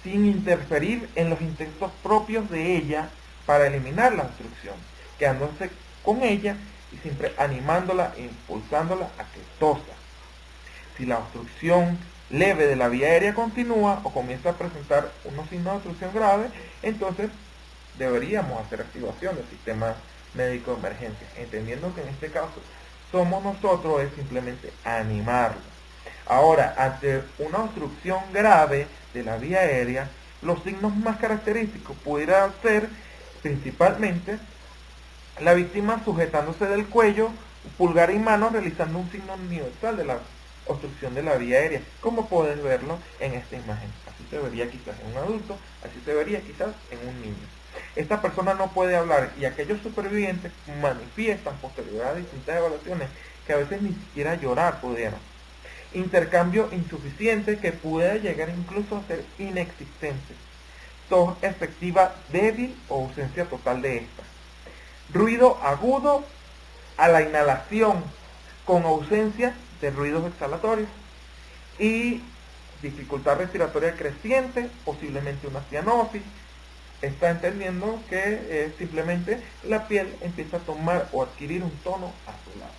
sin interferir en los intentos propios de ella para eliminar la obstrucción, quedándose con ella y siempre animándola e impulsándola a que tosa. Si la obstrucción leve de la vía aérea continúa o comienza a presentar unos signos de obstrucción grave, entonces deberíamos hacer activación del sistema médico de emergencia, entendiendo que en este caso somos nosotros, es simplemente animarlo. Ahora, ante una obstrucción grave de la vía aérea, los signos más característicos pudieran ser principalmente la víctima sujetándose del cuello, pulgar y mano, realizando un signo universal de la obstrucción de la vía aérea, como puedes verlo en esta imagen. Así se vería quizás en un adulto, así se vería quizás en un niño. Esta persona no puede hablar y aquellos supervivientes manifiestan posterior a distintas evaluaciones que a veces ni siquiera llorar pudieran. Intercambio insuficiente que puede llegar incluso a ser inexistente. Tos efectiva débil o ausencia total de esta. Ruido agudo a la inhalación con ausencia de ruidos exhalatorios. Y dificultad respiratoria creciente, posiblemente una cianosis. Está entendiendo que simplemente la piel empieza a tomar o adquirir un tono azulado.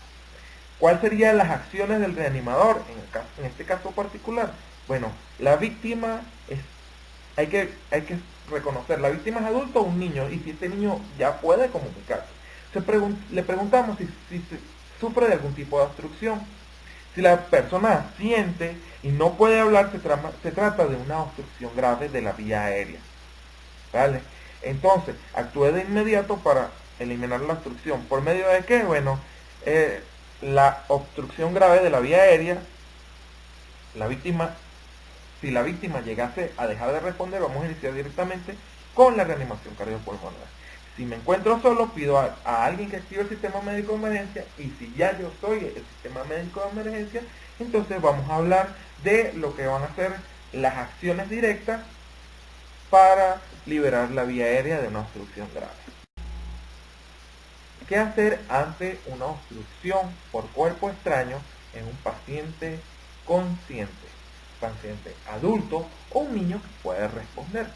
¿Cuáles serían las acciones del reanimador en este caso particular? Bueno, la víctima hay que reconocer, la víctima es adulto o un niño, y si este niño ya puede comunicarse. Le preguntamos si sufre de algún tipo de obstrucción. Si la persona siente y no puede hablar, se trata de una obstrucción grave de la vía aérea. ¿Vale? Entonces, actúe de inmediato para eliminar la obstrucción. ¿Por medio de qué? Bueno, la obstrucción grave de la vía aérea, si la víctima llegase a dejar de responder, vamos a iniciar directamente con la reanimación cardiopulmonar. Si me encuentro solo, pido a alguien que active el sistema médico de emergencia, y si ya yo soy el sistema médico de emergencia, entonces vamos a hablar de lo que van a ser las acciones directas para liberar la vía aérea de una obstrucción grave. ¿Qué hacer ante una obstrucción por cuerpo extraño en un paciente consciente, paciente adulto o un niño que puede responder?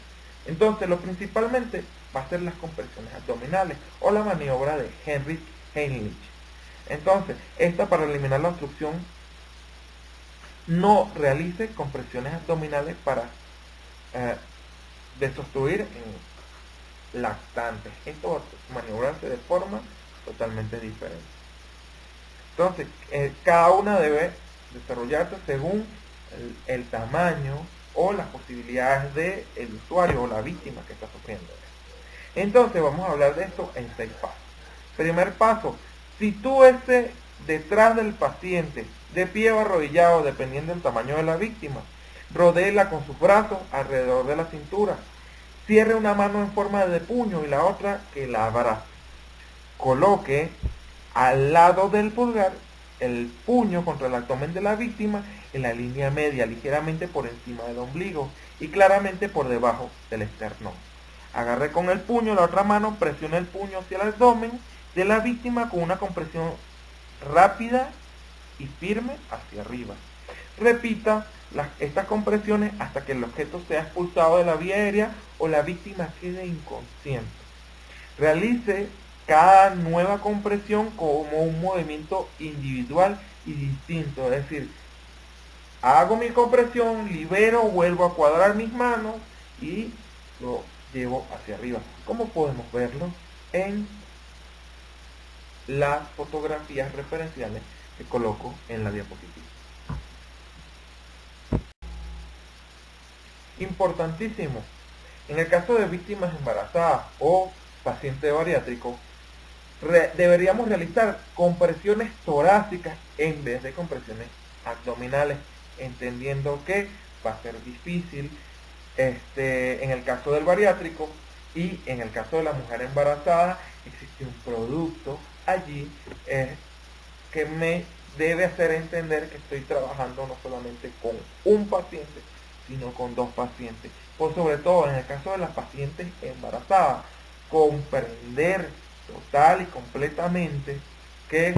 Entonces, lo principalmente va a ser las compresiones abdominales o la maniobra de Heinrich Heimlich. Entonces, esta para eliminar la obstrucción, no realice compresiones abdominales para desobstruir en lactantes. Esto va a maniobrarse de forma totalmente diferente. Entonces, cada una debe desarrollarse según el tamaño o las posibilidades del usuario o la víctima que está sufriendo. Entonces, vamos a hablar de esto en 6 pasos. Primer paso, sitúese detrás del paciente, de pie o arrodillado, dependiendo del tamaño de la víctima. Rodéela con sus brazos alrededor de la cintura. Cierre una mano en forma de puño y la otra que la abrace. Coloque al lado del pulgar el puño contra el abdomen de la víctima en la línea media, ligeramente por encima del ombligo y claramente por debajo del esternón. Agarre con el puño la otra mano, presione el puño hacia el abdomen de la víctima con una compresión rápida y firme hacia arriba. Repita estas compresiones hasta que el objeto sea expulsado de la vía aérea o la víctima quede inconsciente. Realice cada nueva compresión como un movimiento individual y distinto, es decir, hago mi compresión, libero, vuelvo a cuadrar mis manos y lo llevo hacia arriba, como podemos verlo en las fotografías referenciales que coloco en la diapositiva. Importantísimo, en el caso de víctimas embarazadas o paciente bariátrico, deberíamos realizar compresiones torácicas en vez de compresiones abdominales, entendiendo que va a ser difícil en el caso del bariátrico, y en el caso de la mujer embarazada existe un producto allí que me debe hacer entender que estoy trabajando no solamente con un paciente, sino con dos pacientes. Por sobre todo en el caso de las pacientes embarazadas, comprender total y completamente que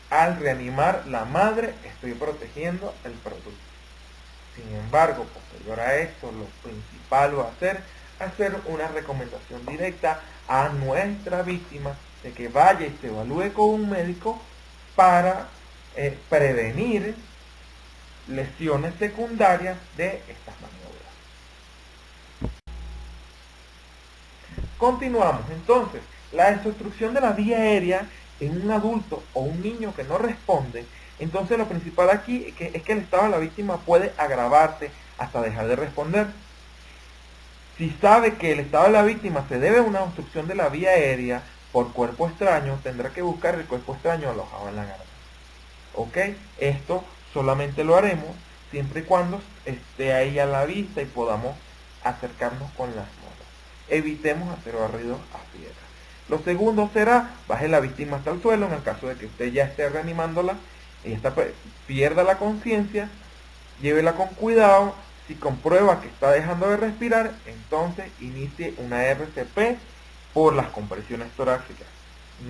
al reanimar la madre estoy protegiendo el producto. Sin embargo, posterior a esto, lo principal va a ser hacer una recomendación directa a nuestra víctima de que vaya y se evalúe con un médico para prevenir lesiones secundarias de estas maniobras. Continuamos entonces. La desobstrucción de la vía aérea en un adulto o un niño que no responde, entonces lo principal aquí es que el estado de la víctima puede agravarse hasta dejar de responder. Si sabe que el estado de la víctima se debe a una obstrucción de la vía aérea por cuerpo extraño, tendrá que buscar el cuerpo extraño alojado en la garganta. ¿Ok? Esto solamente lo haremos siempre y cuando esté ahí a la vista y podamos acercarnos con las manos. Evitemos hacer barridos a ciegas. Lo segundo será, baje la víctima hasta el suelo en el caso de que usted ya esté reanimándola y pierda la conciencia, llévela con cuidado. Si comprueba que está dejando de respirar, entonces inicie una RCP por las compresiones torácicas.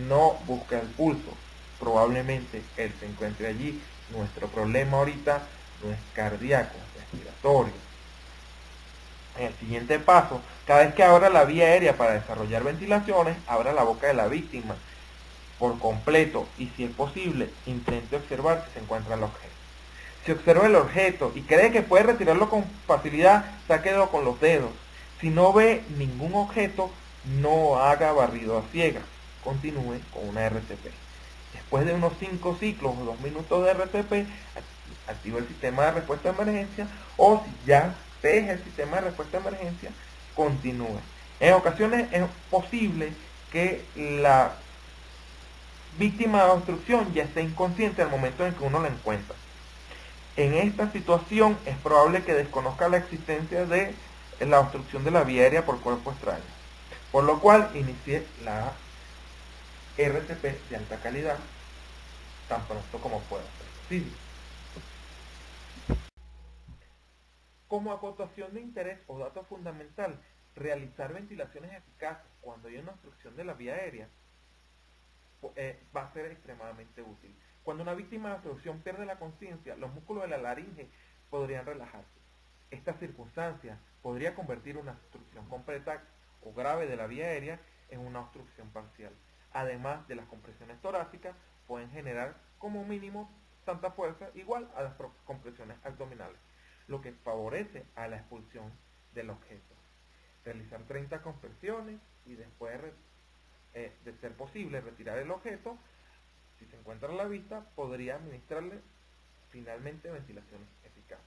No busque el pulso, probablemente él se encuentre allí. Nuestro problema ahorita no es cardíaco, es respiratorio. En el siguiente paso, cada vez que abra la vía aérea para desarrollar ventilaciones, abra la boca de la víctima por completo y, si es posible, intente observar si se encuentra el objeto. Si observa el objeto y cree que puede retirarlo con facilidad, sáquelo con los dedos. Si no ve ningún objeto, no haga barrido a ciegas. Continúe con una RCP. Después de unos 5 ciclos o 2 minutos de RCP, activa el sistema de respuesta de emergencia, o si ya deja el sistema de respuesta de emergencia, continúe. En ocasiones es posible que la víctima de obstrucción ya esté inconsciente al momento en que uno la encuentra. En esta situación es probable que desconozca la existencia de la obstrucción de la vía aérea por cuerpo extraño, por lo cual inicie la RCP de alta calidad tan pronto como pueda ser posible. Como acotación de interés o dato fundamental, realizar ventilaciones eficaces cuando hay una obstrucción de la vía aérea va a ser extremadamente útil. Cuando una víctima de obstrucción pierde la conciencia, los músculos de la laringe podrían relajarse. Esta circunstancia podría convertir una obstrucción completa o grave de la vía aérea en una obstrucción parcial. Además de las compresiones torácicas, pueden generar como mínimo tanta fuerza igual a las compresiones abdominales, lo que favorece a la expulsión del objeto. Realizar 30 compresiones y después, de ser posible, retirar el objeto. Si se encuentra a la vista, podría administrarle finalmente ventilaciones eficaces.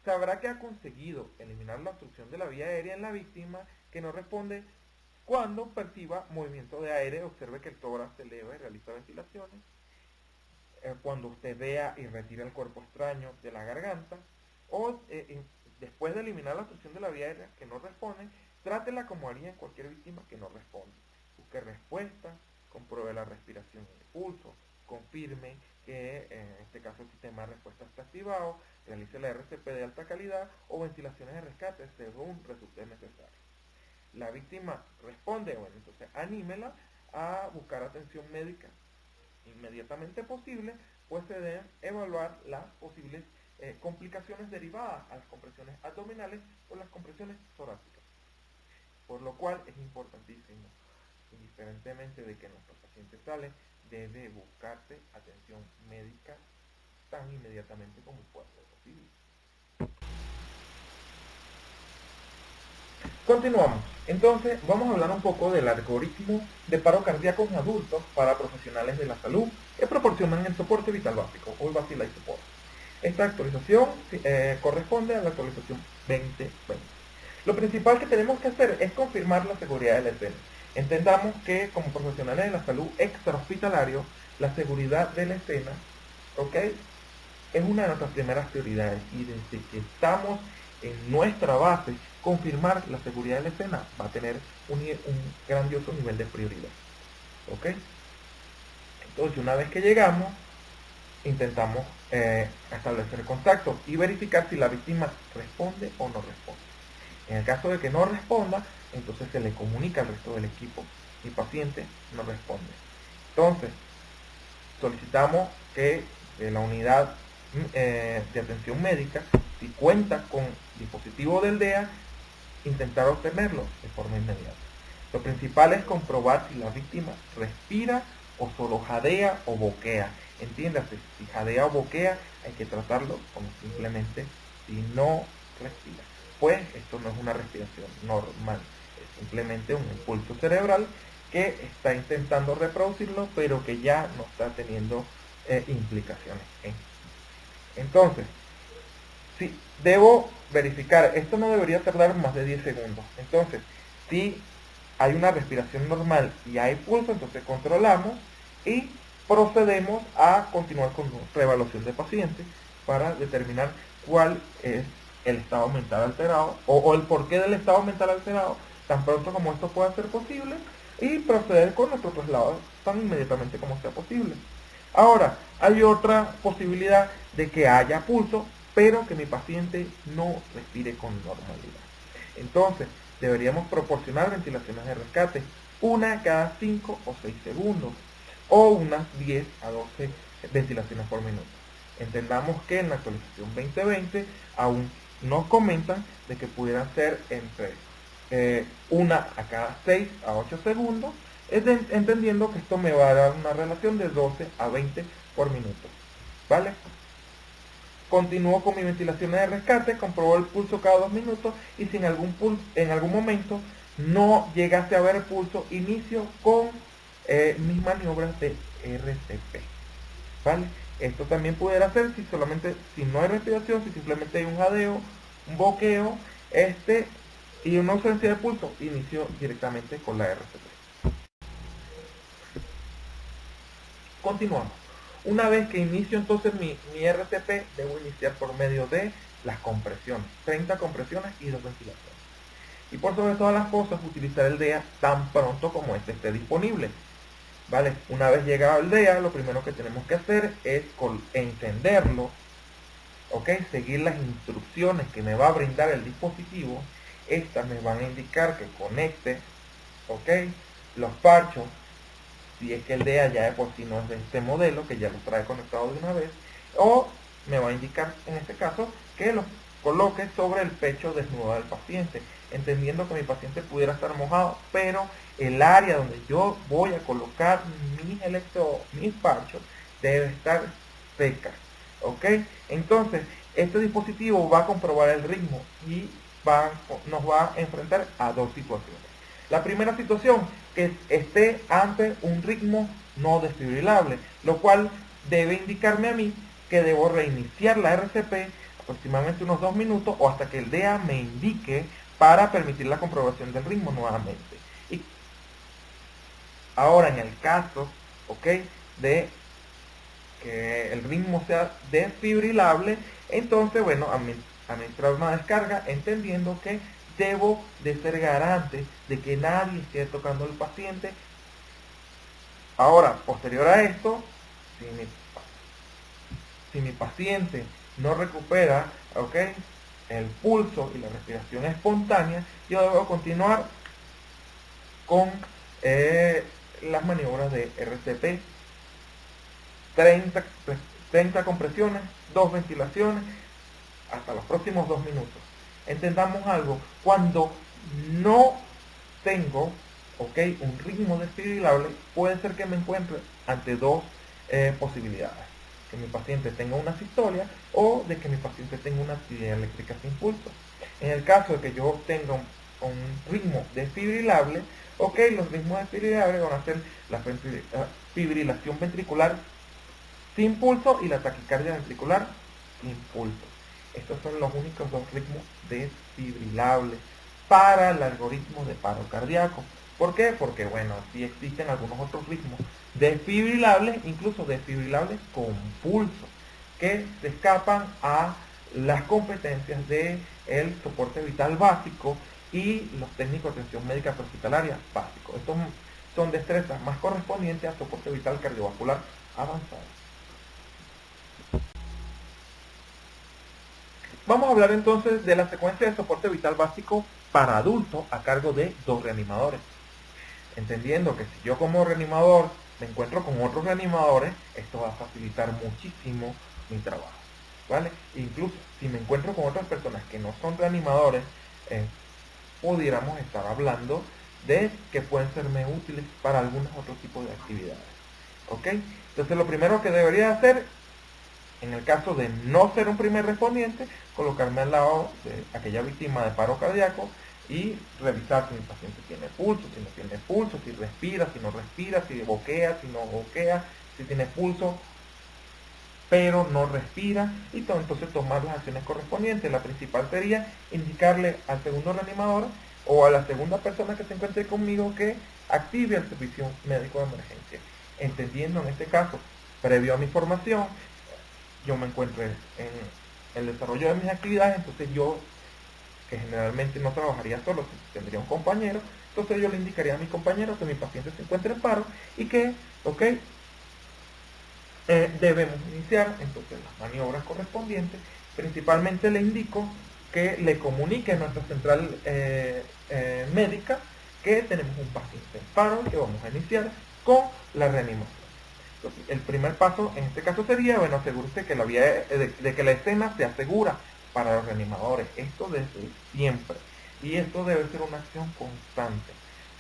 Sabrá que ha conseguido eliminar la obstrucción de la vía aérea en la víctima que no responde cuando perciba movimiento de aire, observe que el tórax se eleva y realiza ventilaciones. Cuando usted vea y retira el cuerpo extraño de la garganta, o después de eliminar la obstrucción de la vía aérea que no responde, trátela como haría en cualquier víctima que no responde. Busque respuesta, compruebe la respiración y el pulso, confirme que en este caso el sistema de respuesta está activado, realice la RCP de alta calidad o ventilaciones de rescate según resulte necesario. La víctima responde, bueno, entonces anímela a buscar atención médica inmediatamente posible, pues se deben evaluar las posibles complicaciones derivadas a las compresiones abdominales o las compresiones torácicas. Por lo cual es importantísimo, indiferentemente de que nuestro paciente sale, debe buscarse atención médica tan inmediatamente como pueda ser posible. Continuamos. Entonces vamos a hablar un poco del algoritmo de paro cardíaco en adultos para profesionales de la salud que proporcionan el soporte vital básico o el Basic Life Support. Esta actualización corresponde a la actualización 2020. Lo principal que tenemos que hacer es confirmar la seguridad de la escena. Entendamos que como profesionales de la salud extrahospitalario, la seguridad de la escena, ¿ok?, es una de nuestras primeras prioridades y desde que estamos en nuestra base, confirmar la seguridad de la escena va a tener un grandioso nivel de prioridad. ¿Ok? Entonces, una vez que llegamos, intentamos establecer contacto y verificar si la víctima responde o no responde. En el caso de que no responda, entonces se le comunica al resto del equipo. Mi paciente no responde. Entonces, solicitamos que la unidad de atención médica, si cuenta con dispositivo del DEA, intentar obtenerlo de forma inmediata. Lo principal es comprobar si la víctima respira o solo jadea o boquea. Entiéndase, si jadea o boquea hay que tratarlo como simplemente si no respira. Pues esto no es una respiración normal, es simplemente un impulso cerebral que está intentando reproducirlo, pero que ya no está teniendo implicaciones. Entonces, si debo verificar, esto no debería tardar más de 10 segundos. Entonces, si hay una respiración normal y hay pulso, entonces controlamos y procedemos a continuar con reevaluación de paciente para determinar cuál es el estado mental alterado o el porqué del estado mental alterado tan pronto como esto pueda ser posible y proceder con nuestro traslado tan inmediatamente como sea posible. Ahora, hay otra posibilidad de que haya pulso, pero que mi paciente no respire con normalidad. Entonces, deberíamos proporcionar ventilaciones de rescate, una cada 5 o 6 segundos, o unas 10 a 12 ventilaciones por minuto. Entendamos que en la actualización 2020 aún nos comentan de que pudieran ser entre una a cada 6 a 8 segundos, entendiendo que esto me va a dar una relación de 12 a 20 por minuto. ¿Vale? Continúo con mi ventilación de rescate, compruebo el pulso cada 2 minutos y si en algún momento no llegase a haber pulso, inicio con mis maniobras de RCP. ¿Vale? Esto también pudiera hacer si no hay respiración, si simplemente hay un jadeo, un boqueo, y una ausencia de pulso, inicio directamente con la RCP. Continuamos. Una vez que inicio entonces mi RCP, debo iniciar por medio de las compresiones, 30 compresiones y 2 ventilaciones. Y por sobre todas las cosas, utilizar el DEA tan pronto como este esté disponible. ¿Vale? Una vez llegado el DEA, lo primero que tenemos que hacer es encenderlo, ¿ok? Seguir las instrucciones que me va a brindar el dispositivo. Estas me van a indicar que conecte, ¿ok? Los parchos, si es que el DEA ya de por sí no es de este modelo, que ya los trae conectados de una vez, o me va a indicar en este caso que los coloque sobre el pecho desnudo del paciente, entendiendo que mi paciente pudiera estar mojado, pero el área donde yo voy a colocar mis parchos debe estar seca, ¿ok? Entonces, este dispositivo va a comprobar el ritmo y nos va a enfrentar a dos situaciones. La primera situación, que esté ante un ritmo no desfibrilable, lo cual debe indicarme a mí que debo reiniciar la RCP aproximadamente unos 2 minutos o hasta que el DEA me indique para permitir la comprobación del ritmo nuevamente. Y ahora en el caso, ¿ok?, de que el ritmo sea desfibrilable, entonces, bueno, administrar una descarga entendiendo que debo de ser garante de que nadie esté tocando al paciente. Ahora, posterior a esto, si mi paciente no recupera, ¿ok?, el pulso y la respiración espontánea, yo debo continuar con las maniobras de RCP, 30 compresiones, 2 ventilaciones, hasta los próximos 2 minutos. Entendamos algo, cuando no tengo, ¿ok?, un ritmo desfibrilable, puede ser que me encuentre ante dos posibilidades: que mi paciente tenga una sistolia o de que mi paciente tenga una actividad eléctrica sin pulso. En el caso de que yo tenga un ritmo desfibrilable, ¿ok?, los ritmos desfibrilables van a ser la fibrilación ventricular sin pulso y la taquicardia ventricular sin pulso. Estos son los únicos dos ritmos desfibrilables para el algoritmo de paro cardíaco. ¿Por qué? Porque, bueno, sí existen algunos otros ritmos desfibrilables, incluso desfibrilables con pulso. que se escapan a las competencias del soporte vital básico y los técnicos de atención médica prehospitalaria básico. Estos son destrezas más correspondientes al soporte vital cardiovascular avanzado. Vamos a hablar entonces de la secuencia de soporte vital básico para adultos a cargo de 2 reanimadores. Entendiendo que si yo como reanimador me encuentro con otros reanimadores, esto va a facilitar muchísimo mi trabajo, ¿vale? Incluso si me encuentro con otras personas que no son reanimadores, pudiéramos estar hablando de que pueden serme útiles para algunos otros tipos de actividades, ¿ok? Entonces lo primero que debería hacer, en el caso de no ser un primer respondiente, colocarme al lado de aquella víctima de paro cardíaco y revisar si mi paciente tiene pulso, si no tiene pulso, si respira, si no respira, si boquea, si no boquea, si tiene pulso pero no respira, y entonces tomar las acciones correspondientes. La principal sería indicarle al segundo reanimador o a la segunda persona que se encuentre conmigo que active el servicio médico de emergencia, entendiendo en este caso, previo a mi formación, yo me encuentro en el desarrollo de mis actividades, entonces yo, que generalmente no trabajaría solo, tendría un compañero, entonces yo le indicaría a mi compañero que mi paciente se encuentre en paro y que, debemos iniciar entonces las maniobras correspondientes. Principalmente le indico que le comunique a nuestra central médica que tenemos un paciente en paro y que vamos a iniciar con la reanimación. Entonces, el primer paso en este caso sería, bueno, asegúrese que la vía de que la escena se asegura para los reanimadores. Esto desde siempre. Y esto debe ser una acción constante.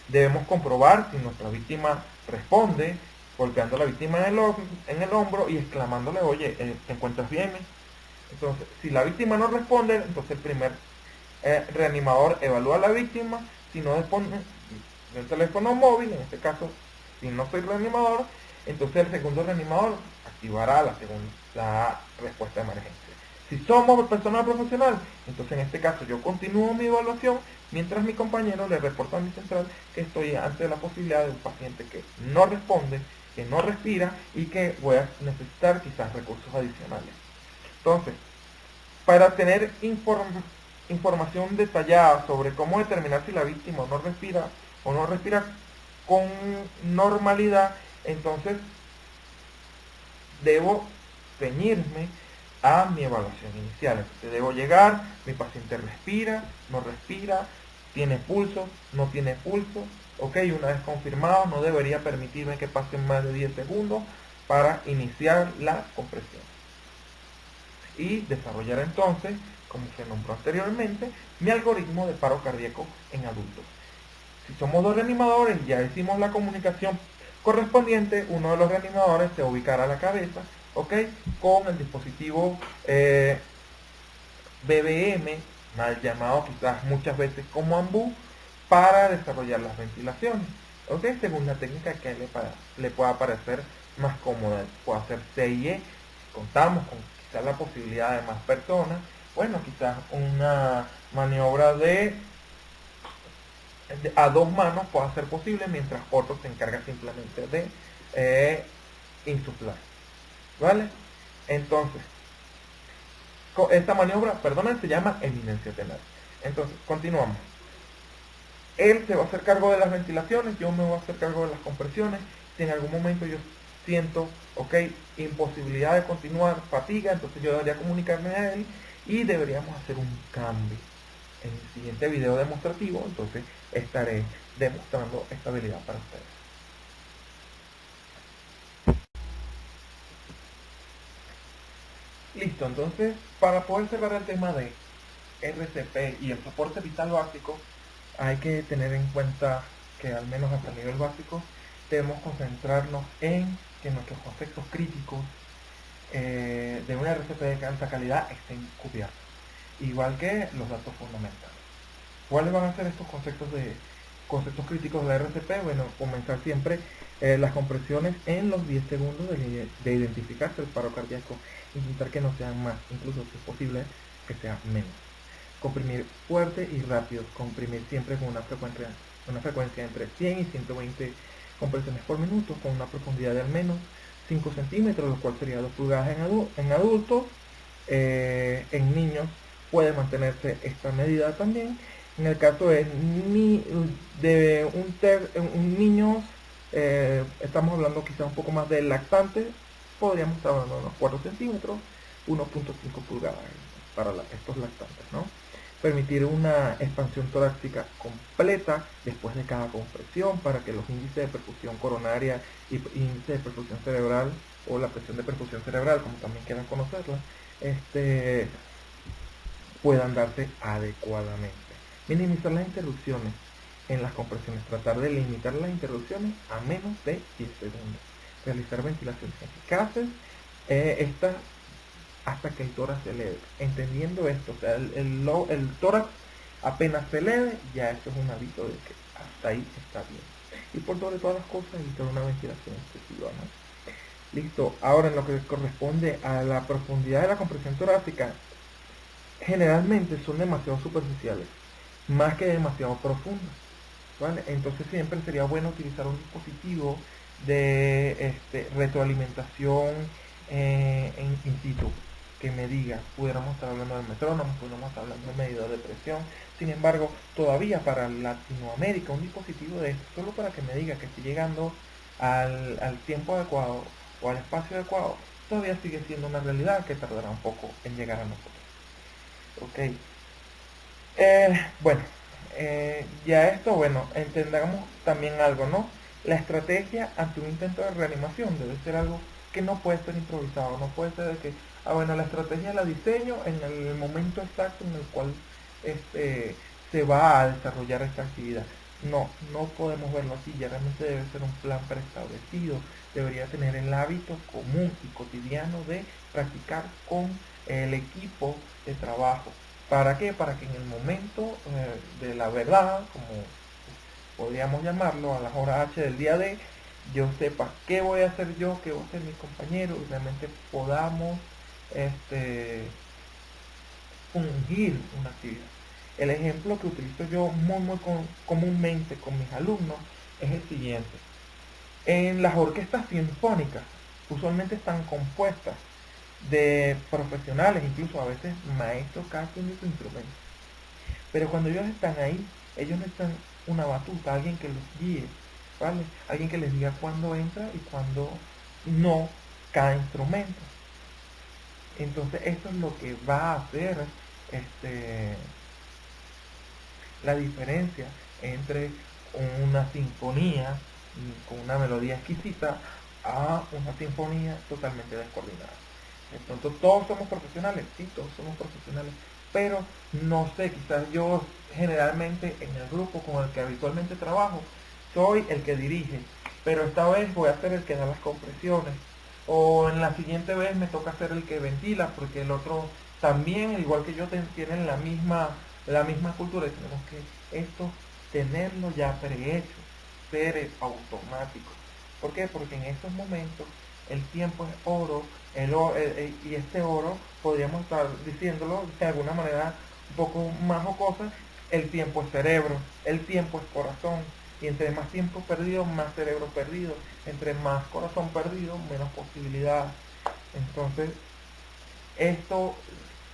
Debemos comprobar si nuestra víctima responde, golpeando a la víctima en el hombro y exclamándole, oye, ¿te encuentras bien? Entonces, si la víctima no responde, entonces el primer reanimador evalúa a la víctima. Si no responde el teléfono móvil, en este caso, si no soy reanimador, entonces el segundo reanimador activará la respuesta de emergencia. Si somos personal profesional, entonces en este caso yo continúo mi evaluación mientras mi compañero le reporta a mi central que estoy ante la posibilidad de un paciente que no responde, que no respira y que voy a necesitar quizás recursos adicionales. Entonces, para tener información detallada sobre cómo determinar si la víctima no respira con normalidad, entonces debo ceñirme a mi evaluación inicial. Entonces debo llegar, mi paciente respira, no respira, tiene pulso, no tiene pulso. Ok, una vez confirmado, no debería permitirme que pasen más de 10 segundos para iniciar la compresión. Y desarrollar entonces, como se nombró anteriormente, mi algoritmo de paro cardíaco en adultos. Si somos 2 reanimadores, ya hicimos la comunicación correspondiente, uno de los reanimadores se ubicará a la cabeza, ¿ok? Con el dispositivo BBM, mal llamado quizás muchas veces como AMBU, para desarrollar las ventilaciones, ¿ok? Según la técnica que le pueda parecer más cómoda. Puede hacer CIE, contamos con quizás la posibilidad de más personas, bueno, quizás una maniobra a 2 manos pueda ser posible, mientras otro se encarga simplemente de insuflar, ¿vale? Entonces, esta maniobra, se llama eminencia tenar. Entonces, continuamos. Él se va a hacer cargo de las ventilaciones, yo me voy a hacer cargo de las compresiones. Si en algún momento yo siento, imposibilidad de continuar, fatiga, entonces yo debería comunicarme a él y deberíamos hacer un cambio. En el siguiente video demostrativo, entonces estaré demostrando esta habilidad para ustedes. Listo, entonces para poder cerrar el tema de RCP y el soporte vital básico, hay que tener en cuenta que al menos hasta el nivel básico debemos concentrarnos en que nuestros conceptos críticos de una RCP de alta calidad estén cubiertos, igual que los datos fundamentales. ¿Cuáles van a ser estos conceptos críticos de la RCP? Bueno, comenzar siempre las compresiones en los 10 segundos de identificarse el paro cardíaco, intentar que no sean más, incluso si es posible que sea menos. Comprimir fuerte y rápido, comprimir siempre con una frecuencia entre 100 y 120 compresiones por minuto, con una profundidad de al menos 5 centímetros, lo cual sería 2 pulgadas en adultos. En niños puede mantenerse esta medida también. En el caso de un niño, estamos hablando quizás un poco más del lactante, podríamos estar hablando de unos 4 centímetros, 1.5 pulgadas para estos lactantes, ¿no? Permitir una expansión torácica completa después de cada compresión para que los índices de perfusión coronaria y índice de perfusión cerebral, o la presión de perfusión cerebral, como también quieran conocerla, puedan darse adecuadamente. Minimizar las interrupciones en las compresiones, tratar de limitar las interrupciones a menos de 10 segundos. Realizar ventilaciones eficaces, estas hasta que el tórax se eleve. Entendiendo esto, o sea, el tórax apenas se eleve, ya eso es un aviso de que hasta ahí está bien. Y por sobre todas las cosas, evitar una ventilación excesiva, ¿no? Listo, ahora en lo que corresponde a la profundidad de la compresión torácica, generalmente son demasiado superficiales, más que demasiado profundas, ¿vale? Entonces siempre sería bueno utilizar un dispositivo de retroalimentación in situ, que me diga, pudiéramos estar hablando del metrónomo, pudiéramos estar hablando de medidor de presión. Sin embargo, todavía para Latinoamérica un dispositivo de esto, solo para que me diga que estoy llegando al tiempo adecuado o al espacio adecuado, todavía sigue siendo una realidad que tardará un poco en llegar a nosotros. Ok, bueno, ya esto, bueno, entendamos también algo, ¿no? La estrategia ante un intento de reanimación debe ser algo que no puede ser improvisado, no puede ser de que, bueno, la estrategia la diseño en el momento exacto en el cual se va a desarrollar esta actividad. No podemos verlo así, ya realmente debe ser un plan preestablecido, debería tener el hábito común y cotidiano de practicar con el equipo de trabajo. ¿Para qué? Para que en el momento de la verdad, como podríamos llamarlo, a las horas H del día D, yo sepa qué voy a hacer yo, qué voy a hacer mis compañeros, y realmente podamos fungir una actividad. El ejemplo que utilizo yo muy comúnmente con mis alumnos es el siguiente. En las orquestas sinfónicas usualmente están compuestas de profesionales, incluso a veces maestros cada quien de su instrumento. Pero cuando ellos están ahí, ellos necesitan una batuta, alguien que los guíe, ¿vale? Alguien que les diga cuándo entra y cuándo no cada instrumento. Entonces esto es lo que va a hacer la diferencia entre una sinfonía con una melodía exquisita a una sinfonía totalmente descoordinada. Entonces todos somos profesionales, sí, todos somos profesionales, pero no sé, quizás yo generalmente en el grupo con el que habitualmente trabajo soy el que dirige, pero esta vez voy a ser el que da las compresiones, o en la siguiente vez me toca ser el que ventila, porque el otro también, igual que yo, tienen la misma cultura, y tenemos que esto tenerlo ya prehecho, ser automático. ¿Por qué? Porque en estos momentos el tiempo es oro, y este oro, podríamos estar diciéndolo de alguna manera un poco más jocosa, el tiempo es cerebro, el tiempo es corazón, y entre más tiempo perdido, más cerebro perdido, entre más corazón perdido, menos posibilidades. Entonces, esto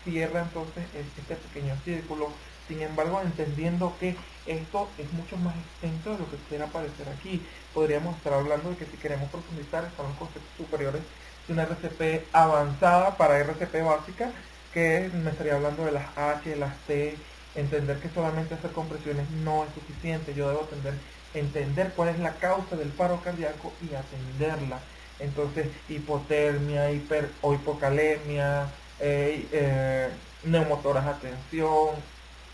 cierra entonces este pequeño círculo. Sin embargo, entendiendo que esto es mucho más extenso de lo que quiera aparecer aquí, podríamos estar hablando de que si queremos profundizar están los conceptos superiores de una RCP avanzada para RCP básica, que me estaría hablando de las H, de las T, entender que solamente hacer compresiones no es suficiente, yo debo entender cuál es la causa del paro cardíaco y atenderla. Entonces, hipotermia, o hipocalemia, neumotoras a tensión,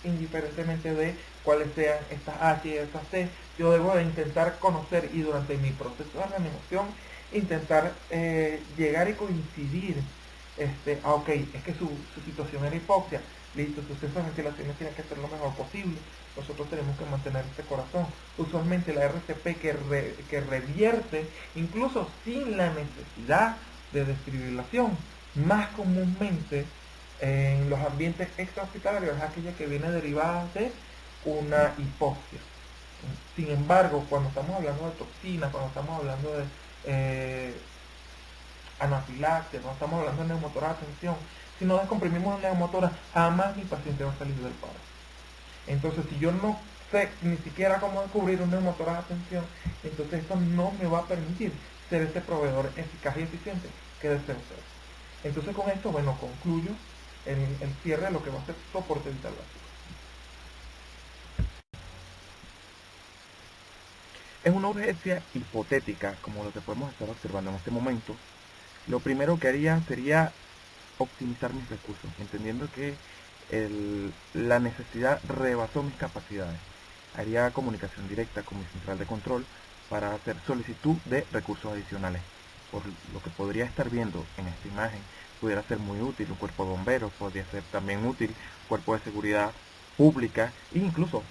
indiferentemente de cuáles sean estas H y estas T, yo debo de intentar conocer, y durante mi proceso de reanimación intentar llegar y coincidir. Ok, es que su situación era hipoxia, listo, entonces esas ventilaciones tienen que ser lo mejor posible, nosotros tenemos que mantener este corazón. Usualmente la RCP que revierte incluso sin la necesidad de desfibrilación, más comúnmente en los ambientes extrahospitalarios es aquella que viene derivada de una hipoxia. Sin embargo, cuando estamos hablando de toxinas, cuando estamos hablando de anafilaxia, no estamos hablando de neumotora de tensión. Si no descomprimimos la neumotora, jamás mi paciente va a salir del paro. Entonces, si yo no sé ni siquiera cómo descubrir un neumotora de tensión, entonces esto no me va a permitir ser ese proveedor eficaz y eficiente que deseo ser. Entonces, con esto, bueno, concluyo el cierre de lo que va a ser soporte vital básico. En una urgencia hipotética, como lo que podemos estar observando en este momento, lo primero que haría sería optimizar mis recursos, entendiendo que la necesidad rebasó mis capacidades. Haría comunicación directa con mi central de control para hacer solicitud de recursos adicionales. Por lo que podría estar viendo en esta imagen, pudiera ser muy útil un cuerpo de bomberos, podría ser también útil un cuerpo de seguridad pública e incluso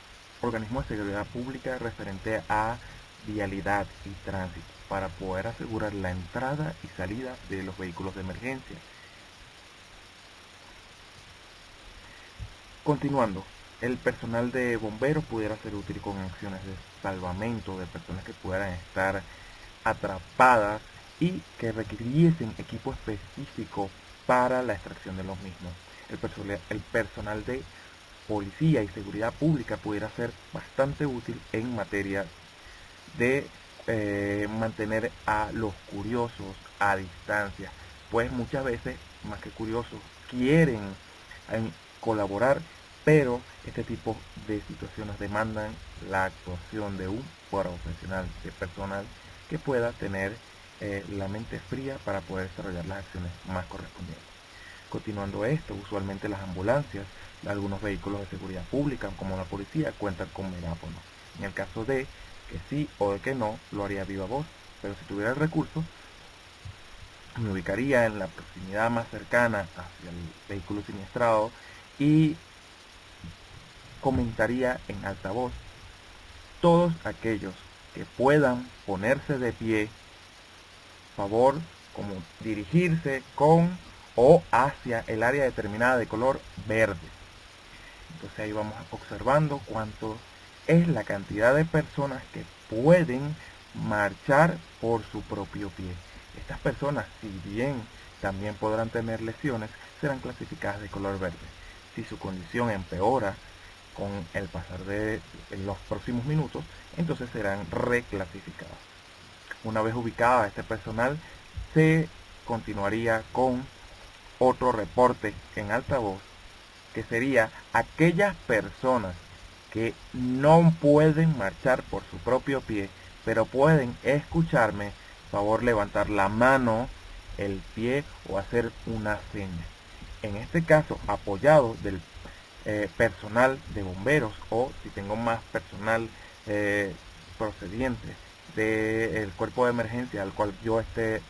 organismos de seguridad pública referente a vialidad y tránsito para poder asegurar la entrada y salida de los vehículos de emergencia. Continuando, el personal de bomberos pudiera ser útil con acciones de salvamento de personas que pudieran estar atrapadas y que requiriesen equipo específico para la extracción de los mismos. El personal de policía y seguridad pública pudiera ser bastante útil en materia de mantener a los curiosos a distancia, pues muchas veces, más que curiosos, quieren colaborar, pero este tipo de situaciones demandan la actuación de un profesional, de personal que pueda tener la mente fría para poder desarrollar las acciones más correspondientes. Continuando esto, usualmente las ambulancias, algunos vehículos de seguridad pública, como la policía, cuentan con megáfono. En el caso de que sí o de que no, lo haría a viva voz, pero si tuviera el recurso, me ubicaría en la proximidad más cercana hacia el vehículo siniestrado y comentaría en alta voz: todos aquellos que puedan ponerse de pie, favor como dirigirse con o hacia el área determinada de color verde. Entonces ahí vamos observando cuánto es la cantidad de personas que pueden marchar por su propio pie. Estas personas, si bien también podrán tener lesiones, serán clasificadas de color verde. Si su condición empeora con el pasar de los próximos minutos, entonces serán reclasificadas. Una vez ubicada este personal, se continuaría con otro reporte en alta voz, que sería aquellas personas que no pueden marchar por su propio pie, pero pueden escucharme, favor levantar la mano, el pie o hacer una seña. En este caso, apoyado del personal de bomberos, o si tengo más personal procediente del cuerpo de emergencia al cual yo esté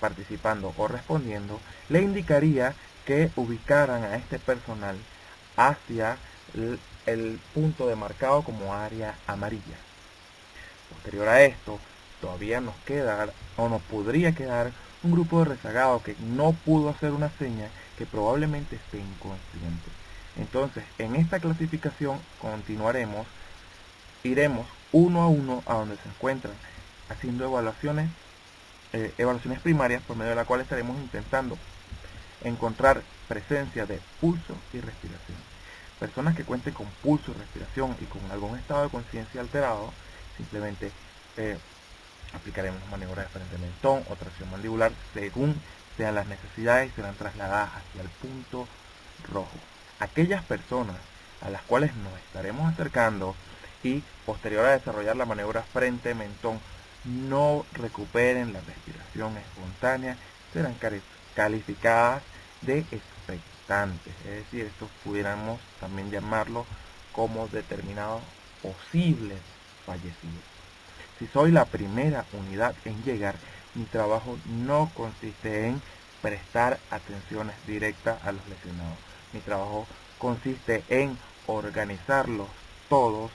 participando o respondiendo, le indicaría que ubicaran a este personal hacia el punto demarcado como área amarilla. Posterior a esto, todavía nos queda o nos podría quedar un grupo de rezagados que no pudo hacer una seña, que probablemente esté inconsciente. Entonces, en esta clasificación continuaremos, iremos uno a uno a donde se encuentran, haciendo evaluaciones primarias, por medio de la cual estaremos intentando encontrar presencia de pulso y respiración. Personas que cuenten con pulso, respiración y con algún estado de conciencia alterado, simplemente aplicaremos maniobras de frente mentón o tracción mandibular según sean las necesidades y serán trasladadas hacia el punto rojo. Aquellas personas a las cuales nos estaremos acercando y posterior a desarrollar la maniobra frente mentón no recuperen la respiración espontánea, serán calificadas de expectantes, es decir, estos pudiéramos también llamarlo como determinados posibles fallecidos. Si soy la primera unidad en llegar, mi trabajo no consiste en prestar atenciones directas a los lesionados. Mi trabajo consiste en organizarlos todos,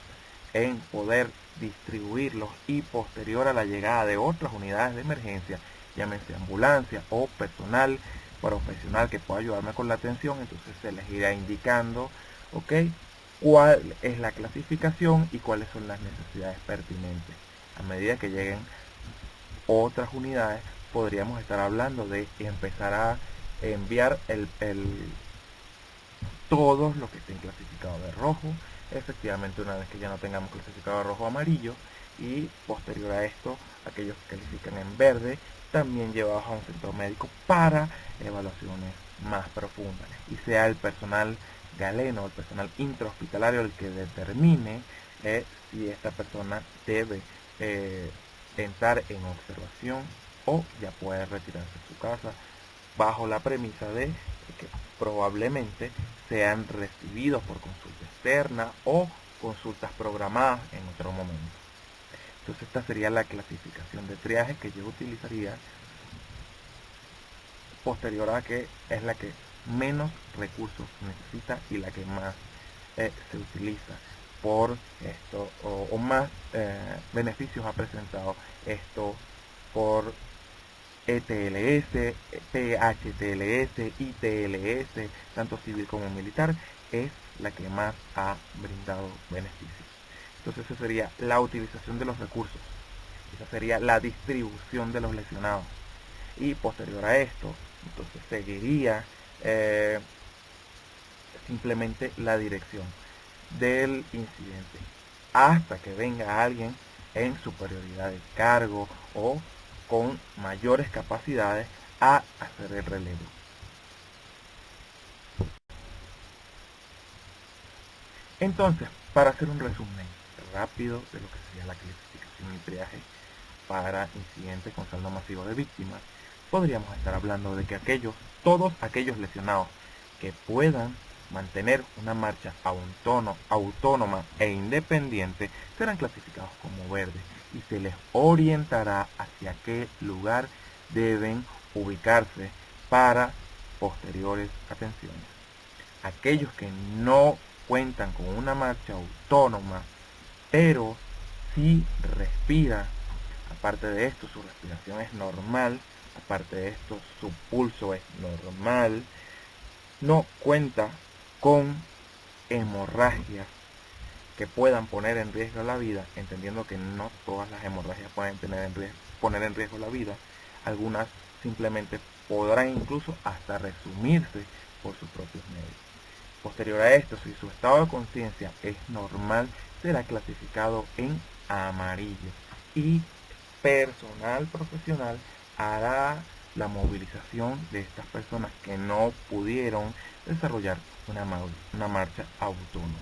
en poder distribuirlos y posterior a la llegada de otras unidades de emergencia, llámese ambulancia o personal profesional que pueda ayudarme con la atención, entonces se les irá indicando, cuál es la clasificación y cuáles son las necesidades pertinentes. A medida que lleguen otras unidades, podríamos estar hablando de empezar a enviar todos los que estén clasificados de rojo, efectivamente una vez que ya no tengamos clasificado de rojo o amarillo, y posterior a esto aquellos que califican en verde también llevados a un centro médico para evaluaciones más profundas, y sea el personal galeno, el personal intrahospitalario el que determine si esta persona debe entrar en observación o ya puede retirarse de su casa, bajo la premisa de que probablemente sean recibidos por consulta externa o consultas programadas en otro momento. Entonces esta sería la clasificación de triaje que yo utilizaría, posterior a que es la que menos recursos necesita y la que más se utiliza por esto, o más beneficios ha presentado esto por ETLS, PHTLS, ITLS, tanto civil como militar, es la que más ha brindado beneficios. Entonces esa sería la utilización de los recursos, esa sería la distribución de los lesionados, y posterior a esto entonces seguiría simplemente la dirección del incidente hasta que venga alguien en superioridad de cargo o con mayores capacidades a hacer el relevo. Entonces, para hacer un resumen rápido de lo que sería la clasificación y triaje para incidentes con saldo masivo de víctimas, podríamos estar hablando de que todos aquellos lesionados que puedan mantener una marcha autónoma e independiente serán clasificados como verdes y se les orientará hacia qué lugar deben ubicarse para posteriores atenciones. Aquellos que no cuentan con una marcha autónoma, pero sí respira, aparte de esto su respiración es normal, aparte de esto su pulso es normal, no cuenta con hemorragias que puedan poner en riesgo la vida, entendiendo que no todas las hemorragias pueden poner en riesgo la vida, algunas simplemente podrán incluso hasta resumirse por sus propios medios. Posterior a esto, si su estado de conciencia es normal, será clasificado en amarillo y personal profesional hará la movilización de estas personas que no pudieron desarrollar una marcha autónoma.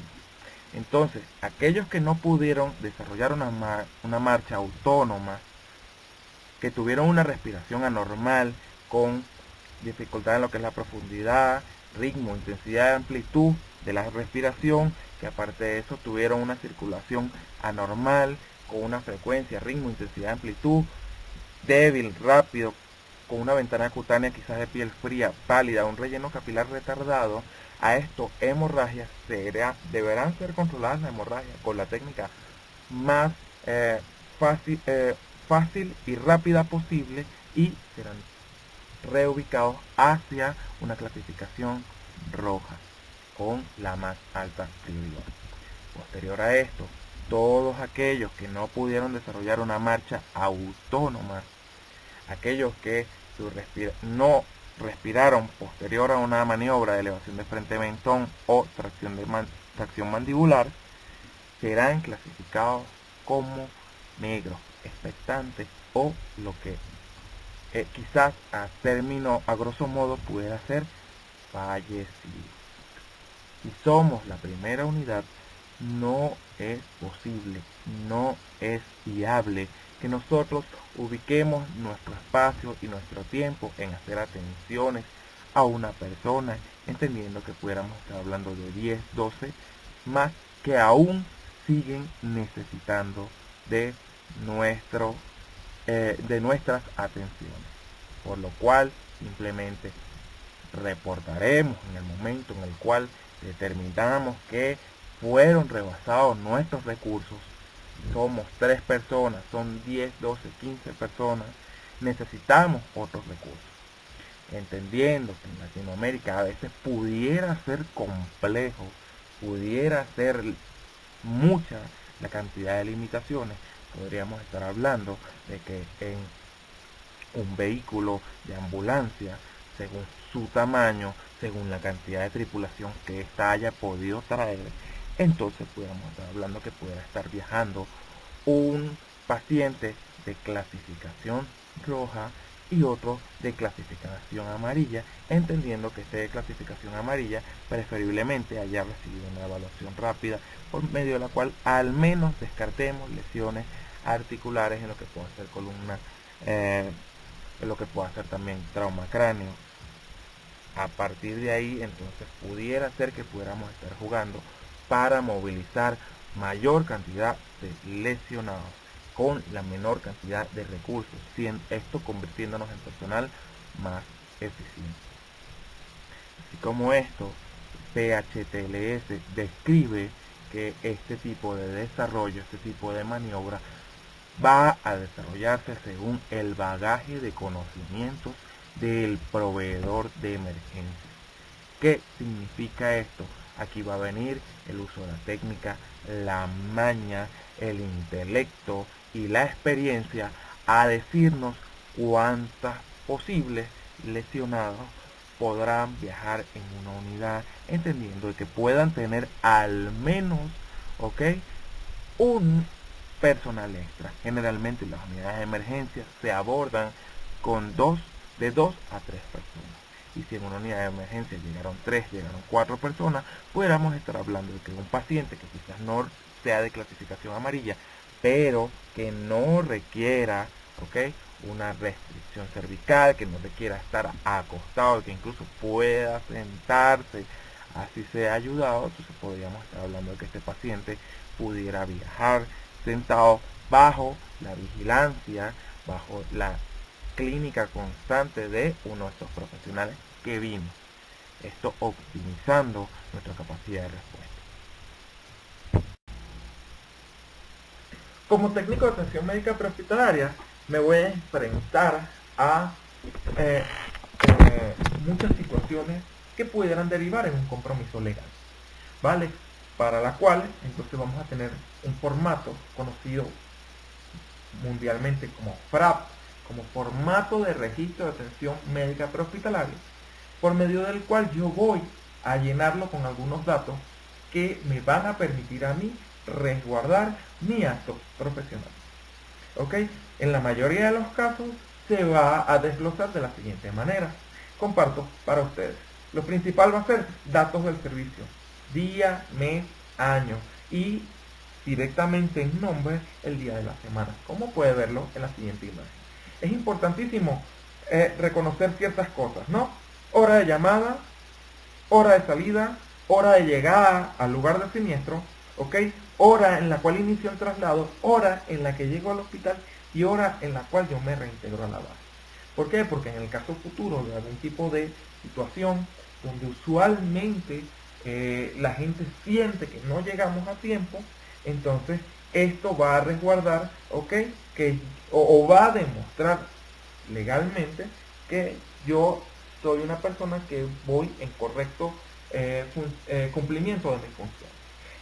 Entonces, aquellos que no pudieron desarrollar una marcha autónoma, que tuvieron una respiración anormal con dificultad en lo que es la profundidad, ritmo, intensidad y amplitud de la respiración, que aparte de eso tuvieron una circulación anormal con una frecuencia, ritmo, intensidad y amplitud débil, rápido, con una ventana cutánea quizás de piel fría, pálida, un relleno capilar retardado, a esto hemorragias deberán ser controladas las hemorragias con la técnica más fácil y rápida posible, y serán reubicados hacia una clasificación roja con la más alta prioridad. Posterior a esto, todos aquellos que no pudieron desarrollar una marcha autónoma, aquellos que no respiraron posterior a una maniobra de elevación de frente mentón o tracción mandibular, serán clasificados como negros, expectantes, o lo que quizás a grosso modo pudiera ser fallecidos. Si somos la primera unidad, no es posible, no es viable que nosotros ubiquemos nuestro espacio y nuestro tiempo en hacer atenciones a una persona, entendiendo que pudiéramos estar hablando de 10, 12, más que aún siguen necesitando de nuestras atenciones, por lo cual simplemente reportaremos en el momento en el cual determinamos que fueron rebasados nuestros recursos. Somos 3 personas, son 10, 12, 15 personas, necesitamos otros recursos, entendiendo que en Latinoamérica a veces pudiera ser complejo, pudiera ser mucha la cantidad de limitaciones. Podríamos estar hablando de que en un vehículo de ambulancia, según su tamaño, según la cantidad de tripulación que ésta haya podido traer, entonces podemos estar hablando que pudiera estar viajando un paciente de clasificación roja y otro de clasificación amarilla, entendiendo que este de clasificación amarilla preferiblemente haya recibido una evaluación rápida por medio de la cual al menos descartemos lesiones articulares en lo que pueda ser columna, en lo que pueda ser también trauma cráneo. A partir de ahí entonces pudiera ser que pudiéramos estar jugando para movilizar mayor cantidad de lesionados con la menor cantidad de recursos, esto convirtiéndonos en personal más eficiente. Así como esto, PHTLS describe que este tipo de desarrollo, este tipo de maniobra, va a desarrollarse según el bagaje de conocimientos del proveedor de emergencias. ¿Qué significa esto? Aquí va a venir el uso de la técnica, la maña, el intelecto y la experiencia a decirnos cuántas posibles lesionados podrán viajar en una unidad, entendiendo que puedan tener al menos, ¿ok?, un personal extra. Generalmente las unidades de emergencia se abordan con de 2 a 3 personas. Y si en una unidad de emergencia llegaron 3, llegaron 4 personas, pudiéramos estar hablando de que un paciente que quizás no sea de clasificación amarilla, pero que no requiera, ¿ok?, una restricción cervical, que no requiera estar acostado, que incluso pueda sentarse, así sea ayudado, entonces podríamos estar hablando de que este paciente pudiera viajar sentado bajo la vigilancia, bajo la clínica constante de uno de estos profesionales que vimos. Esto optimizando nuestra capacidad de respuesta. Como técnico de atención médica prehospitalaria, me voy a enfrentar a muchas situaciones que pudieran derivar en un compromiso legal, ¿vale? Para la cual entonces vamos a tener un formato conocido mundialmente como FRAP, como formato de registro de atención médica prehospitalaria, por medio del cual yo voy a llenarlo con algunos datos que me van a permitir a mí resguardar mi acto profesional. ¿Ok? En la mayoría de los casos se va a desglosar de la siguiente manera. Comparto para ustedes. Lo principal va a ser datos del servicio, día, mes, año y directamente en nombre el día de la semana, como puede verlo en la siguiente imagen. Es importantísimo reconocer ciertas cosas, ¿no? Hora de llamada, hora de salida, hora de llegada al lugar del siniestro, ¿ok? Hora en la cual inicio el traslado, hora en la que llego al hospital y hora en la cual yo me reintegro a la base. ¿Por qué? Porque en el caso futuro de algún tipo de situación donde usualmente la gente siente que no llegamos a tiempo, entonces esto va a resguardar, ¿ok?, o va a demostrar legalmente que yo soy una persona que voy en correcto cumplimiento de mi función.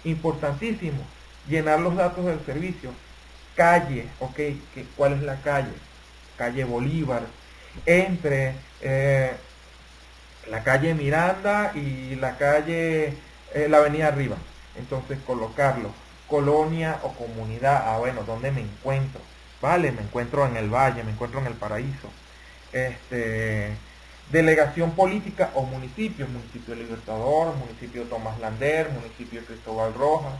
Importantísimo, llenar los datos del servicio. Calle, ¿ok? ¿Cuál es la calle? Calle Bolívar, entre la calle Miranda y la calle, la avenida Arriba. Entonces colocarlo. Colonia o comunidad, bueno, ¿dónde me encuentro? Vale, me encuentro en el Valle, me encuentro en el Paraíso. Delegación política o municipio, municipio Libertador, municipio Tomás Lander, municipio Cristóbal Rojas,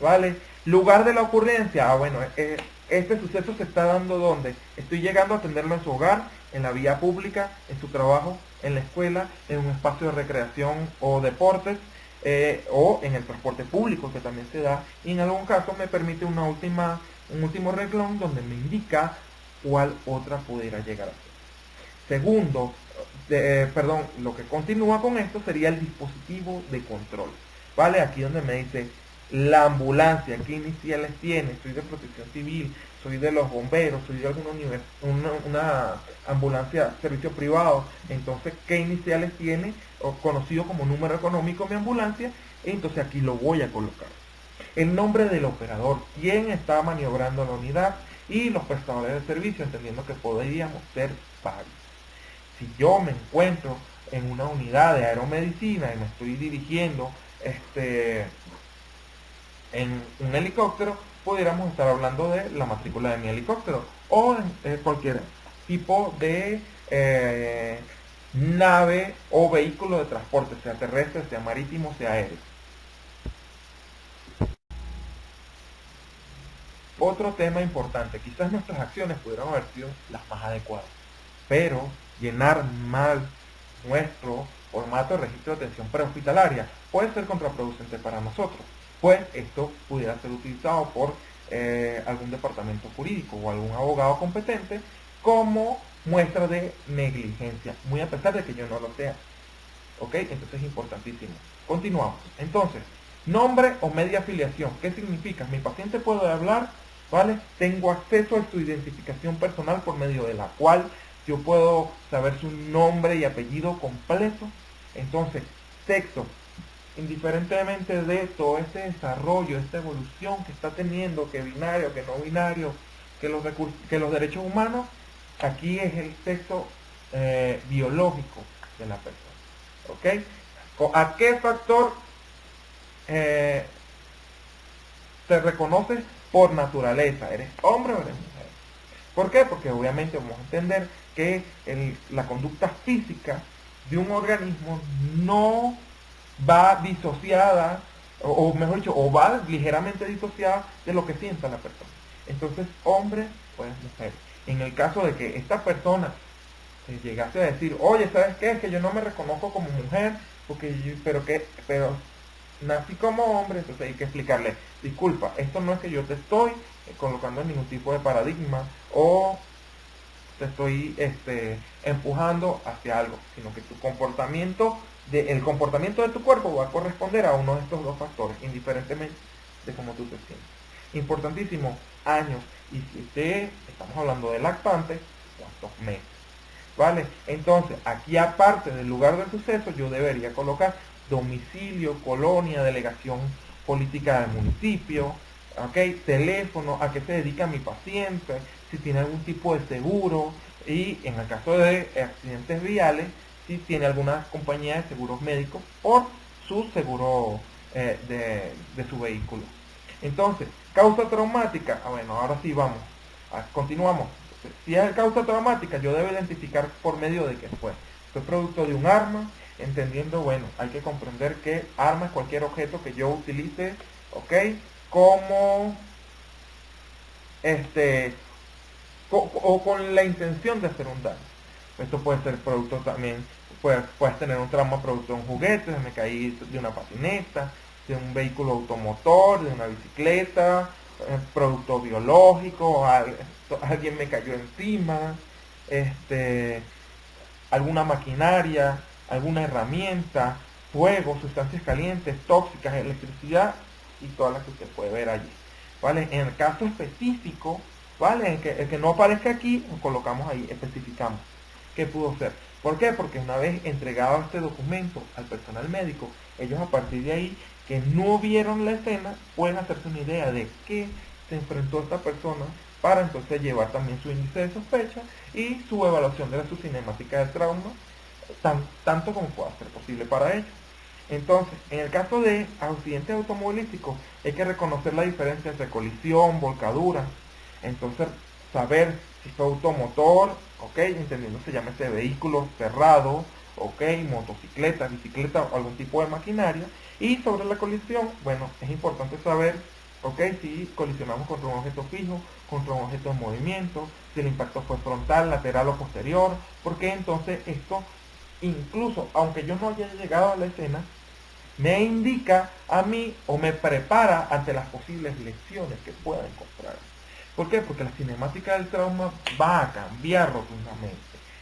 ¿vale? Lugar de la ocurrencia, bueno, este suceso se está dando ¿dónde? Estoy llegando a atenderlo en su hogar, en la vía pública, en su trabajo, en la escuela, en un espacio de recreación o deportes, o en el transporte público que también se da, y en algún caso me permite un último renglón donde me indica cuál otra pudiera llegar a ser. Segundo, lo que continúa con esto sería el dispositivo de control, ¿vale? Aquí donde me dice la ambulancia, ¿qué iniciales tiene? Soy de Protección Civil, soy de los bomberos, soy de alguna una ambulancia, servicio privado, entonces, ¿qué iniciales tiene? O conocido como número económico mi ambulancia, entonces aquí lo voy a colocar. El nombre del operador, quién está maniobrando la unidad, y los prestadores de servicio, entendiendo que podríamos ser varios. Si yo me encuentro en una unidad de aeromedicina y me estoy dirigiendo en un helicóptero, pudiéramos estar hablando de la matrícula de mi helicóptero o en cualquier tipo de nave o vehículo de transporte, sea terrestre, sea marítimo, sea aéreo. Otro tema importante, quizás nuestras acciones pudieran haber sido las más adecuadas, pero llenar mal nuestro formato de registro de atención prehospitalaria puede ser contraproducente para nosotros, pues esto pudiera ser utilizado por algún departamento jurídico o algún abogado competente como muestra de negligencia, muy a pesar de que yo no lo sea. ¿Ok? Entonces es importantísimo. Continuamos. Entonces, nombre o media afiliación. ¿Qué significa? Mi paciente puede hablar, ¿vale? Tengo acceso a su identificación personal por medio de la cual yo puedo saber su nombre y apellido completo. Entonces, sexo, indiferentemente de todo este desarrollo, esta evolución que está teniendo, que binario, que no binario, que los derechos humanos, aquí es el sexo biológico de la persona. ¿Ok? ¿A qué factor te reconoces por naturaleza? ¿Eres hombre o eres mujer? ¿Por qué? Porque obviamente vamos a entender que la conducta física de un organismo no va disociada, o mejor dicho, o va ligeramente disociada de lo que sienta la persona. Entonces, hombre o es mujer. En el caso de que esta persona llegase a decir, oye, ¿sabes qué? Es que yo no me reconozco como mujer, pero nací como hombre, entonces hay que explicarle, disculpa, esto no es que yo te estoy colocando en ningún tipo de paradigma o te estoy empujando hacia algo, sino que el comportamiento de tu cuerpo va a corresponder a uno de estos dos factores, indiferentemente de cómo tú te sientes. Importantísimo, años, y si estamos hablando de lactante, ¿cuántos meses? ¿Vale? Entonces, aquí aparte del lugar de suceso, yo debería colocar domicilio, colonia, delegación política del municipio, ¿ok? Teléfono, a qué se dedica mi paciente, si tiene algún tipo de seguro, y en el caso de accidentes viales, si tiene alguna compañía de seguros médicos por su seguro de su vehículo. Entonces, causa traumática, bueno, ahora sí vamos, continuamos. Si es causa traumática, yo debo identificar por medio de qué fue. Fue producto de un arma, entendiendo, bueno, hay que comprender que arma es cualquier objeto que yo utilice, ¿ok? Como, o con la intención de hacer un daño. Esto puede ser producto también, puedes tener un trauma producto de un juguete, me caí de una patineta, de un vehículo automotor, de una bicicleta, producto biológico, alguien me cayó encima, alguna maquinaria, alguna herramienta, fuego, sustancias calientes, tóxicas, electricidad y todas las que usted puede ver allí. ¿Vale? En el caso específico, ¿vale? El que no aparezca aquí, lo colocamos ahí, especificamos qué pudo ser. ¿Por qué? Porque una vez entregado este documento al personal médico, ellos a partir de ahí, que no vieron la escena, pueden hacerse una idea de qué se enfrentó esta persona para entonces llevar también su índice de sospecha y su evaluación de su cinemática del trauma, tanto como pueda ser posible para ellos. Entonces, en el caso de accidentes automovilísticos, hay que reconocer la diferencia entre colisión, volcadura. Entonces, saber si fue automotor, ok, entendiendo se llama ese vehículo cerrado, ok, motocicleta, bicicleta o algún tipo de maquinaria. Y sobre la colisión, bueno, es importante saber, ok, si colisionamos contra un objeto fijo, contra un objeto en movimiento, si el impacto fue frontal, lateral o posterior, porque entonces esto, incluso aunque yo no haya llegado a la escena, me indica a mí o me prepara ante las posibles lesiones que pueda encontrar. ¿Por qué? Porque la cinemática del trauma va a cambiar rotundamente.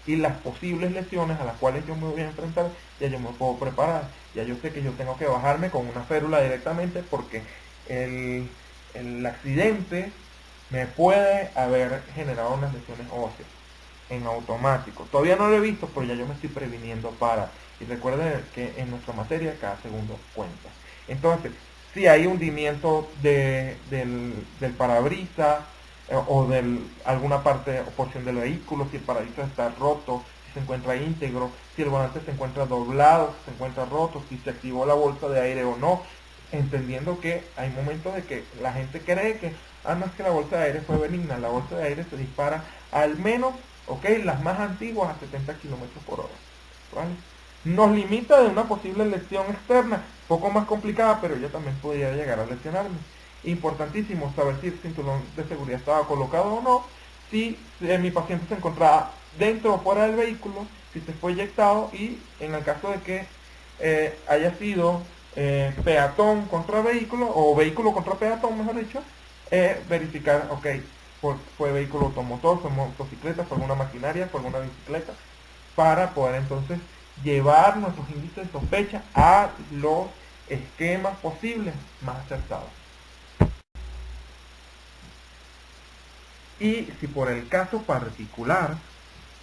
Y las posibles lesiones a las cuales yo me voy a enfrentar, ya yo me puedo preparar. Ya yo sé que yo tengo que bajarme con una férula directamente porque el accidente me puede haber generado unas lesiones óseas en automático. Todavía no lo he visto, pero ya yo me estoy previniendo para. Y recuerden que en nuestra materia cada segundo cuenta. Entonces, si hay hundimiento del parabrisas, o de alguna parte o porción del vehículo, si el parabrisas está roto, si se encuentra íntegro, si el volante se encuentra doblado, si se encuentra roto, si se activó la bolsa de aire o no, entendiendo que hay momentos de que la gente cree que, no es que la bolsa de aire fue benigna, la bolsa de aire se dispara al menos, ok, las más antiguas a 70 kilómetros por hora, ¿vale? Nos limita de una posible lesión externa, poco más complicada, pero ella también podría llegar a lesionarme. Importantísimo saber si el cinturón de seguridad estaba colocado o no, si mi paciente se encontraba dentro o fuera del vehículo, si se fue eyectado y en el caso de que haya sido peatón contra vehículo o vehículo contra peatón, mejor dicho, verificar, ok, fue vehículo automotor, fue motocicleta, fue alguna maquinaria, fue alguna bicicleta, para poder entonces llevar nuestros índices de sospecha a los esquemas posibles más acertados. Y si por el caso particular,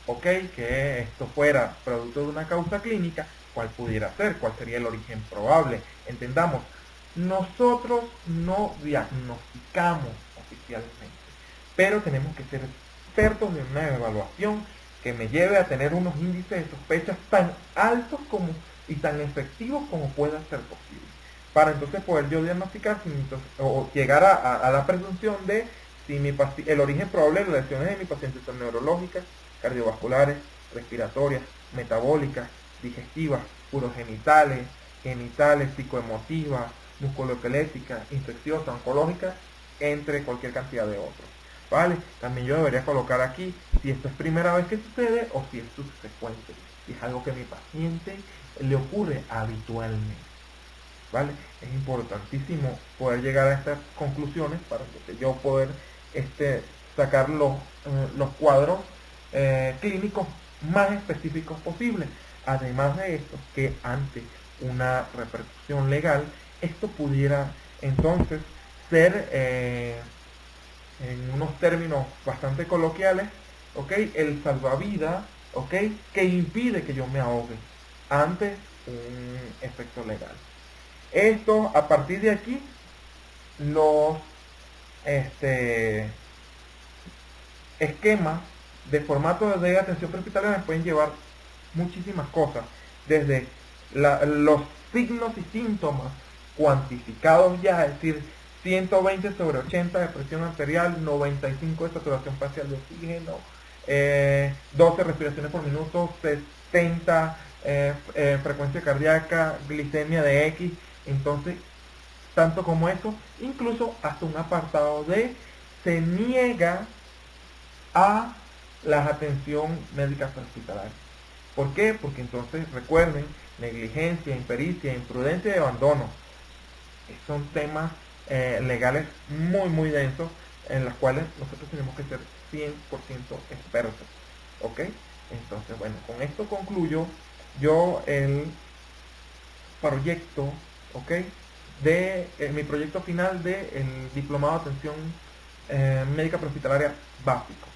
ok, que esto fuera producto de una causa clínica, ¿cuál pudiera ser? ¿Cuál sería el origen probable? Entendamos, nosotros no diagnosticamos oficialmente, pero tenemos que ser expertos en una evaluación que me lleve a tener unos índices de sospechas tan altos como y tan efectivos como pueda ser posible, para entonces poder yo diagnosticar o llegar a la presunción de si el origen probable de las lesiones de mi paciente son neurológicas, cardiovasculares, respiratorias, metabólicas, digestivas, urogenitales, genitales, psicoemotivas, musculoesqueléticas, infecciosas, oncológicas, entre cualquier cantidad de otros. ¿Vale? También yo debería colocar aquí si esto es primera vez que sucede o si es subsecuente, si es algo que a mi paciente le ocurre habitualmente. ¿Vale? Es importantísimo poder llegar a estas conclusiones para que yo poder sacar los cuadros clínicos más específicos posibles. Además de esto, que ante una repercusión legal, esto pudiera entonces ser, en unos términos bastante coloquiales, ¿ok?, el salvavidas, ¿ok?, que impide que yo me ahogue ante un efecto legal. Esto, a partir de aquí, los esquemas de formato de atención prehospitalaria pueden llevar muchísimas cosas, desde los signos y síntomas cuantificados ya, es decir, 120 sobre 80 de presión arterial, 95 de saturación parcial de oxígeno, 12 respiraciones por minuto, 70 frecuencia cardíaca, glicemia de X. Entonces, tanto como eso, incluso hasta un apartado de se niega a la atención médica prehospitalaria. ¿Por qué? Porque entonces, recuerden, negligencia, impericia, imprudencia y abandono son temas legales muy densos, en los cuales nosotros tenemos que ser 100% expertos. ¿Ok? Entonces, bueno, con esto concluyo yo el proyecto, ¿ok?, de mi proyecto final del diplomado de atención médica prehospitalaria básico.